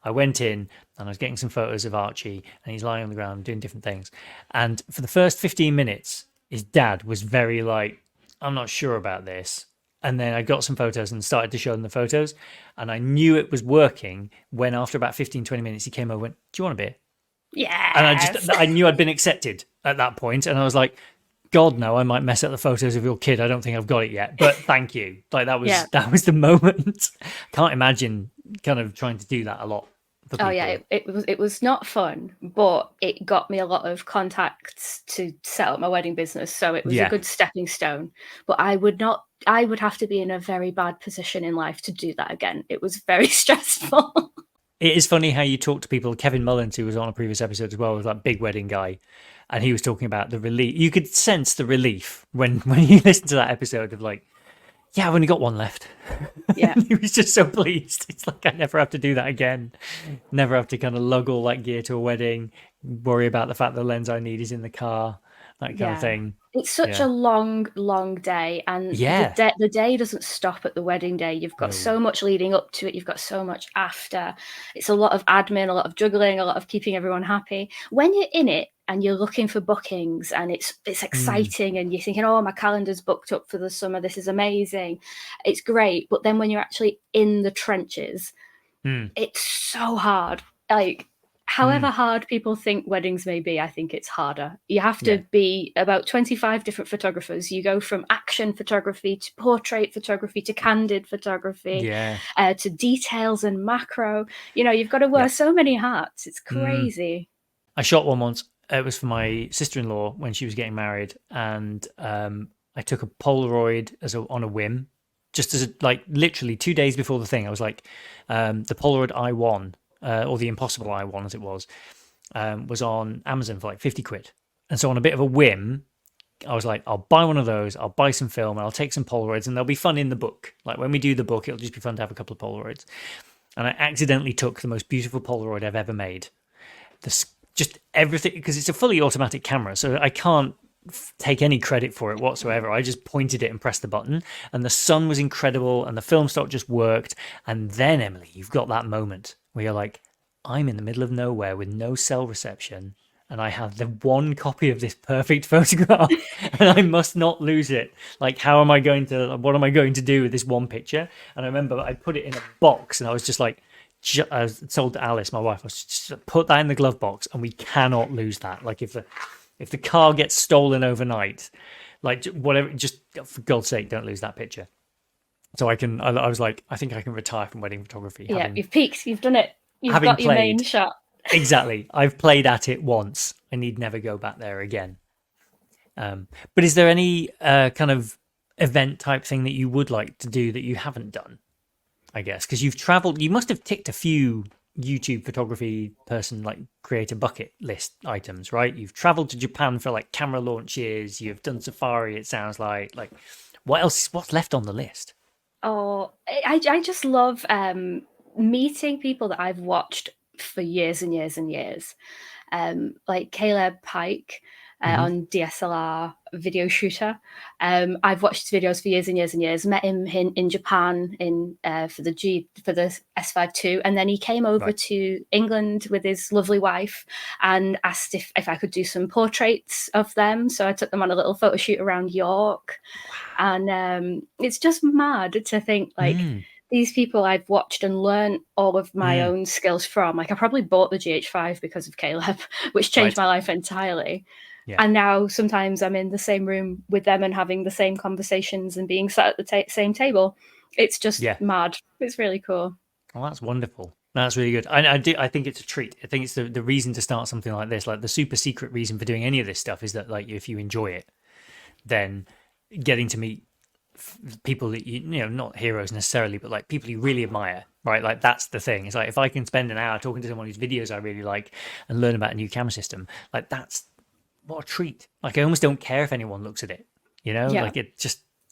I went in and I was getting some photos of Archie, and he's lying on the ground doing different things. And for the first 15 minutes, his dad was very like, I'm not sure about this. And then I got some photos and started to show them the photos. And I knew it was working when after about 15, 20 minutes, he came over and went, do you want a beer? Yeah. And I knew I'd been accepted at that point. And I was like, God, no, I might mess up the photos of your kid. I don't think I've got it yet, but thank you. Like that was the moment. Can't imagine kind of trying to do that a lot. Oh yeah, it was not fun, but it got me a lot of contacts to set up my wedding business. So it was a good stepping stone. But I would have to be in a very bad position in life to do that again. It was very stressful. It is funny how you talk to people. Kevin Mullins, who was on a previous episode as well, was that big wedding guy. And he was talking about the relief. You could sense the relief when you listen to that episode of like, yeah, I've only got one left. Yeah. He was just so pleased. It's like, I never have to do that again. Never have to kind of lug all that gear to a wedding, worry about the fact the lens I need is in the car, that kind of thing. It's such a long, long day. And the day doesn't stop at the wedding day. You've got so much leading up to it. You've got so much after. It's a lot of admin, a lot of juggling, a lot of keeping everyone happy. When you're in it, and you're looking for bookings and it's exciting and you're thinking, oh, my calendar's booked up for the summer. This is amazing. It's great. But then when you're actually in the trenches, it's so hard. Like, however hard people think weddings may be, I think it's harder. You have to be about 25 different photographers. You go from action photography to portrait photography to candid photography to details and macro. You've got to wear so many hats. It's crazy. I shot one once. It was for my sister-in-law when she was getting married, and I took a Polaroid on a whim, just as literally 2 days before the thing. I was like, the Polaroid i1 or the Impossible i1 as it was on Amazon for like 50 quid, and so on a bit of a whim, I was like, I'll buy one of those, I'll buy some film, and I'll take some Polaroids, and they'll be fun in the book. Like when we do the book, it'll just be fun to have a couple of Polaroids. And I accidentally took the most beautiful Polaroid I've ever made. Just everything, because it's a fully automatic camera, so I can't take any credit for it whatsoever. I just pointed it and pressed the button, and the sun was incredible, and the film stock just worked. And then, Emily, you've got that moment where you're like, I'm in the middle of nowhere with no cell reception, and I have the one copy of this perfect photograph, and I must not lose it. Like, what am I going to do with this one picture? And I remember I put it in a box, and I was just like, I told Alice, my wife, I was just put that in the glove box, and we cannot lose that. Like, if the car gets stolen overnight, like whatever, just for God's sake, don't lose that picture. So I was like, I think I can retire from wedding photography. Yeah, you've peaked, you've done it. You've got your main shot. Exactly. I've played at it once. I need never go back there again. But is there any kind of event type thing that you would like to do that you haven't done? I guess because you've traveled, you must have ticked a few YouTube photography like creator bucket list items, right? You've traveled to Japan for like camera launches. You've done safari. It sounds like what else? What's left on the list? Oh, I just love meeting people that I've watched for years and years and years, like Caleb Pike on DSLR video shooter. I've watched his videos for years and years and years. Met him in Japan for the S5 II, and then he came over to England with his lovely wife and asked if I could do some portraits of them. So I took them on a little photo shoot around York, and it's just mad to think like. These people I've watched and learned all of my own skills from. Like I probably bought the GH5 because of Caleb, which changed my life entirely. Yeah. And now sometimes I'm in the same room with them and having the same conversations and being sat at the same table. It's just mad. It's really cool. Oh, that's wonderful. That's really good. I think it's a treat. I think it's the reason to start something like this. Like the super secret reason for doing any of this stuff is that like if you enjoy it, then getting to meet people that you know, not heroes necessarily, but like people you really admire, right? Like that's the thing. It's like if I can spend an hour talking to someone whose videos I really like and learn about a new camera system, like that's what a treat. Like I almost don't care if anyone looks at it, you know? Like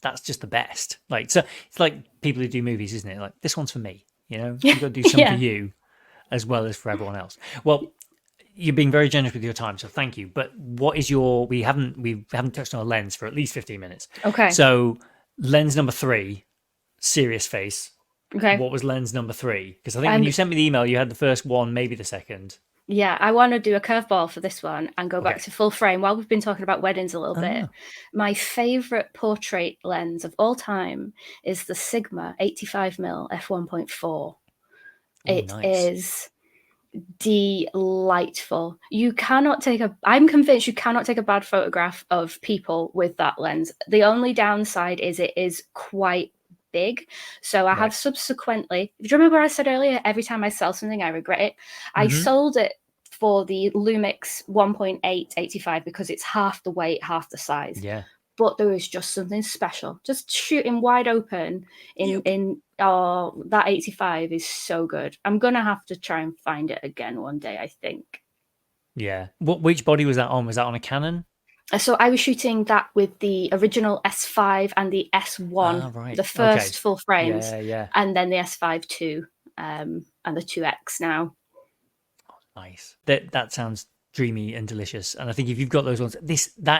that's just the best. Like so it's like people who do movies, isn't it? Like this one's for me, you know? You've got to do some for you as well as for everyone else. Well, you're being very generous with your time, so thank you. But what is we haven't touched on a lens for at least 15 minutes. Okay. So lens number 3, serious face. Okay. What was lens number 3? Because I think when you sent me the email, you had the first one, maybe the second. Yeah, I want to do a curveball for this one and go back to full frame. While we've been talking about weddings a little bit, my favorite portrait lens of all time is the Sigma 85mm f1.4. It is delightful. I'm convinced you cannot take a bad photograph of people with that lens. The only downside is it is quite big. So I have subsequently, do you remember I said earlier, every time I sell something, I regret it? I sold it for the Lumix 1.8 85 because it's half the weight, half the size. Yeah. But there is just something special. Just shooting wide open that 85 is so good. I'm going to have to try and find it again one day, I think. Yeah. Which body was that on? Was that on a Canon? So I was shooting that with the original S5 and the S1, the first full frames, and then the S5 II and the 2X now. Oh, nice. That sounds dreamy and delicious. And I think if you've got those ones,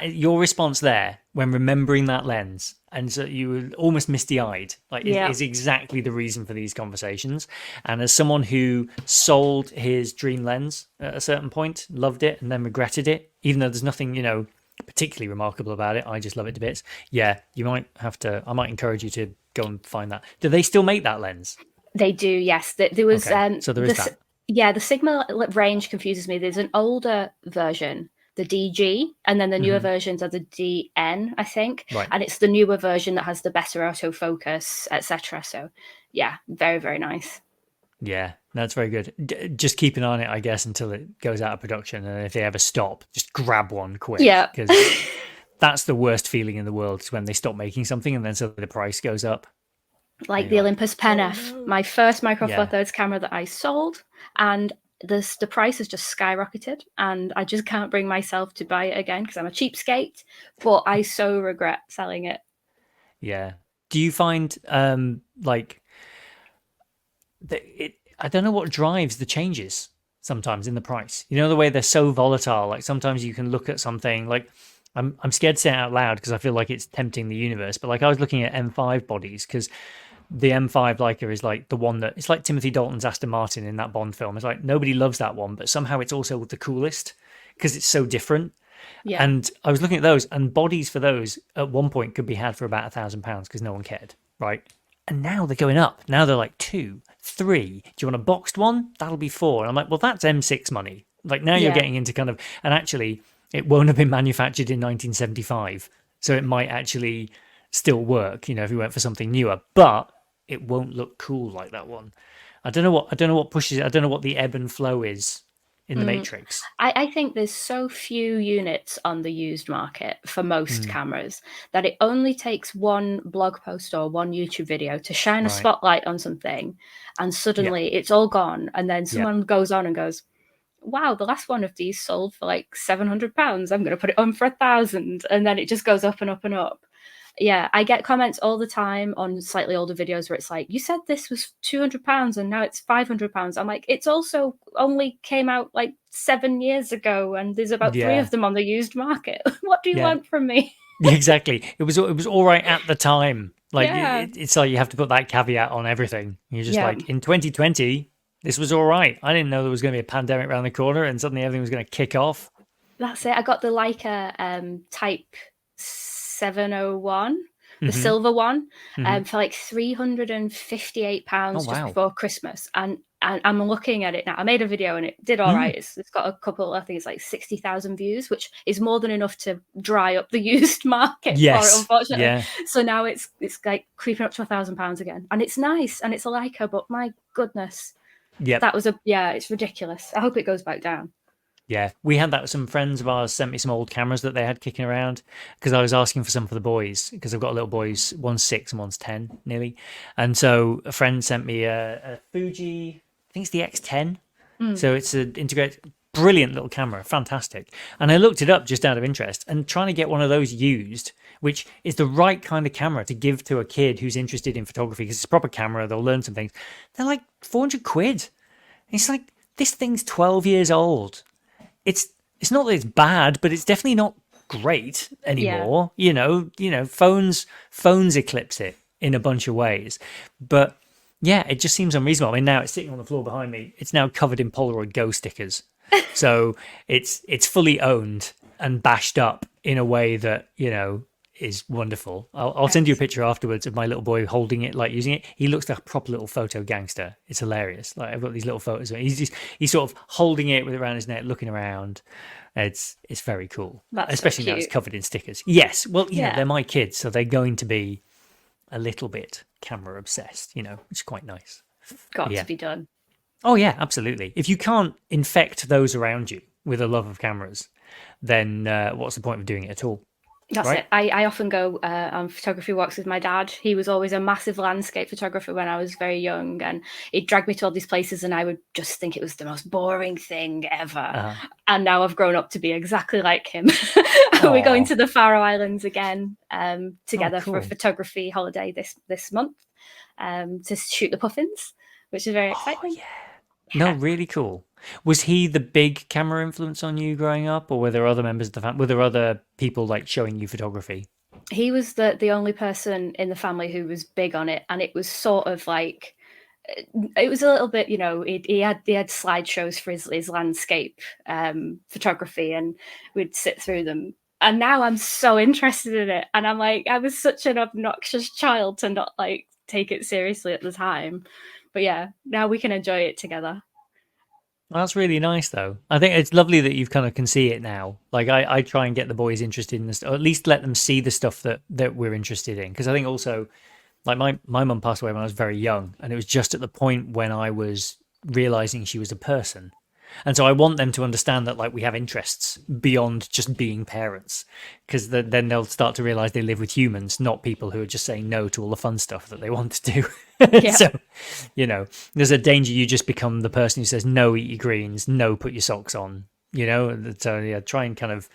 your response there when remembering that lens, and so you were almost misty-eyed, like is exactly the reason for these conversations. And as someone who sold his dream lens at a certain point, loved it, and then regretted it, even though there's nothing, particularly remarkable about it, I just love it to bits. Yeah, I might encourage you to go and find that. Do they still make that lens? They do, yes. There was so there is that. Yeah, the Sigma range confuses me. There's an older version, the DG, and then the newer versions are the DN, I think. Right. And it's the newer version that has the better autofocus, etc. So, yeah, very, very nice. Yeah, that's very good. Just keep an eye on it, I guess, until it goes out of production. And if they ever stop, just grab one quick. Yeah. Because that's the worst feeling in the world, is when they stop making something and then suddenly the price goes up. Like the Olympus Pen F, my first Micro Four Thirds camera that I sold. And the price has just skyrocketed, and I just can't bring myself to buy it again because I'm a cheapskate. But I so regret selling it. Yeah. Do you find like I don't know what drives the changes sometimes in the price. You know, the way they're so volatile. Like sometimes you can look at something like I'm scared to say it out loud because I feel like it's tempting the universe. But like I was looking at M5 bodies because the M5 Leica is like the one that it's like Timothy Dalton's Aston Martin in that Bond film. It's like nobody loves that one, but somehow it's also the coolest because it's so different. Yeah. And I was looking at those, and bodies for those at one point could be had for about £1,000 because no one cared, right? And now they're going up. Now they're like 2, 3. Do you want a boxed one? That'll be 4. And I'm like, well, that's M6 money. Like now you're getting into kind of, and actually, it won't have been manufactured in 1975, so it might actually still work. You know, if you went for something newer, but it won't look cool like that one. I don't know what pushes it. I don't know what the ebb and flow is in the matrix. I think there's so few units on the used market for most cameras that it only takes one blog post or one YouTube video to shine a spotlight on something, and suddenly it's all gone. And then someone goes on and goes, wow, the last one of these sold for like £700. I'm going to put it on for 1,000. And then it just goes up and up and up. Yeah, I get comments all the time on slightly older videos where it's like, you said this was £200 and now it's £500. I'm like, it's also only came out like 7 years ago and there's about 3 of them on the used market. What do you want from me? Exactly. It was all right at the time. Like it's like you have to put that caveat on everything. You're just like, in 2020, this was all right. I didn't know there was going to be a pandemic around the corner and suddenly everything was going to kick off. That's it. I got the Leica Type 701, the silver one, for like £358 just before Christmas. And I'm looking at it now. I made a video and it did all right. It's got a couple, I think it's like 60,000 views, which is more than enough to dry up the used market for it, unfortunately. Yeah. So now it's like creeping up to £1,000 again. And it's nice and it's a Leica, but my goodness. Yeah, that was it's ridiculous. I hope it goes back down. Yeah, we had that with some friends of ours sent me some old cameras that they had kicking around because I was asking for some for the boys because I've got little boys, one's 6 and one's 10 nearly. And so a friend sent me a Fuji, I think it's the X10. So it's an integrated, brilliant little camera, fantastic. And I looked it up just out of interest and trying to get one of those used, which is the right kind of camera to give to a kid who's interested in photography because it's a proper camera, they'll learn some things. They're like 400 quid. It's like, this thing's 12 years old. It's not that it's bad, but it's definitely not great anymore. Yeah. You know, phones eclipse it in a bunch of ways. But yeah, it just seems unreasonable. I mean, now it's sitting on the floor behind me. It's now covered in Polaroid Go stickers. So it's fully owned and bashed up in a way that, you know, is wonderful. I'll send you a picture afterwards of my little boy holding it, like using it. He looks like a proper little photo gangster. It's hilarious. Like I've got these little photos of him. He's sort of holding it with it around his neck, looking around. It's very cool. That's especially so now it's covered in stickers. Yes, well, you know, they're my kids, so they're going to be a little bit camera obsessed, you know, which is quite nice. Got to be done. Oh yeah, absolutely. If you can't infect those around you with a love of cameras, then what's the point of doing it at all? That's it. I often go on photography walks with my dad. He was always a massive landscape photographer when I was very young, and he'd drag me to all these places and I would just think it was the most boring thing ever. And now I've grown up to be exactly like him. We're going to the Faroe Islands again together for a photography holiday this month to shoot the puffins, which is very exciting. No, really cool. Was he the big camera influence on you growing up, or were there other members of the family? Were there other people like showing you photography? He was the only person in the family who was big on it, and it was sort of like, it was a little bit, you know, he had slideshows for his landscape photography, and we'd sit through them. And now I'm so interested in it, and I'm like, I was such an obnoxious child to not like take it seriously at the time. But yeah, now we can enjoy it together. Well, that's really nice, though. I think it's lovely that you kind of can see it now. Like I try and get the boys interested in this, or at least let them see the stuff that we're interested in. Because I think also, like my mum passed away when I was very young, and it was just at the point when I was realizing she was a person. And so I want them to understand that like we have interests beyond just being parents, because then they'll start to realize they live with humans, not people who are just saying no to all the fun stuff that they want to do. Yeah. So, there's a danger you just become the person who says no, eat your greens, no, put your socks on. So yeah, try and kind of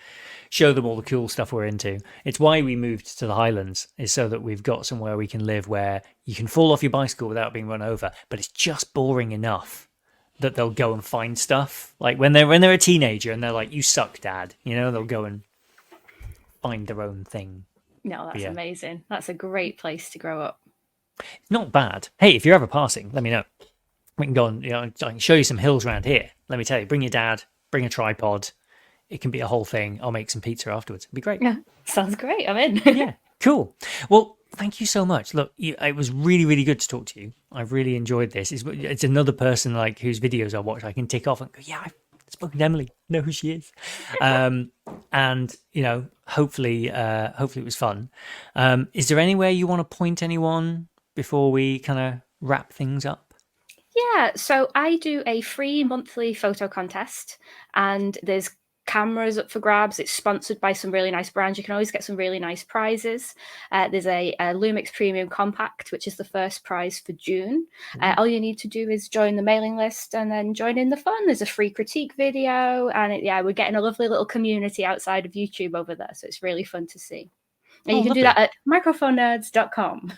show them all the cool stuff we're into. It's why we moved to the Highlands, is so that we've got somewhere we can live where you can fall off your bicycle without being run over, but it's just boring enough that they'll go and find stuff. Like when they're a teenager and they're like, "You suck, Dad," they'll go and find their own thing. No, that's amazing. That's a great place to grow up. Not bad. Hey, if you're ever passing, let me know. We can go and I can show you some hills around here. Let me tell you, bring your dad. Bring a tripod. It can be a whole thing. I'll make some pizza afterwards. It'd be great. Yeah, sounds great. I'm in. Yeah, cool. Well, thank you so much. Look, it was really, really good to talk to you. I really enjoyed this. It's another person like whose videos I watch I can tick off and go, yeah, I've spoken to Emily. Know who she is. And hopefully it was fun. Is there anywhere you want to point anyone before we kind of wrap things up? Yeah, so I do a free monthly photo contest, and there's cameras up for grabs. It's sponsored by some really nice brands. You can always get some really nice prizes. There's a Lumix Premium Compact, which is the first prize for June. All you need to do is join the mailing list and then join in the fun. There's a free critique video, and we're getting a lovely little community outside of YouTube over there, so it's really fun to see. And you can do that at microphonenerds.com.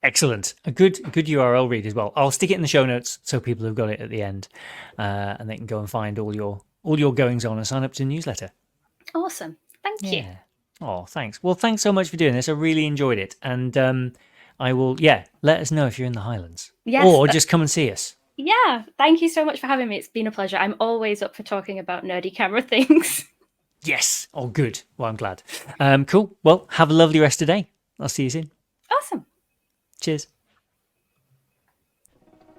Excellent. A good URL read as well. I'll stick it in the show notes so people have got it at the end, and they can go and find all your goings on and sign up to the newsletter. Awesome. Thank you. Oh, thanks. Well, thanks so much for doing this. I really enjoyed it. And I will, let us know if you're in the Highlands. Yes, or just come and see us. Yeah. Thank you so much for having me. It's been a pleasure. I'm always up for talking about nerdy camera things. Yes. Oh, good. Well, I'm glad. Cool. Well, have a lovely rest of the day. I'll see you soon. Awesome. Cheers.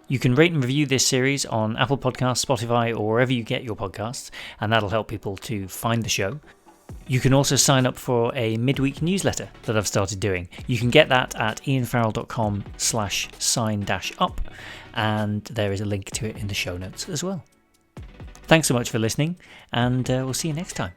You can rate and review this series on Apple Podcasts, Spotify, or wherever you get your podcasts, and that'll help people to find the show. You can also sign up for a midweek newsletter that I've started doing. You can get that at ianfarrell.com/sign-up, and there is a link to it in the show notes as well. Thanks so much for listening, and we'll see you next time.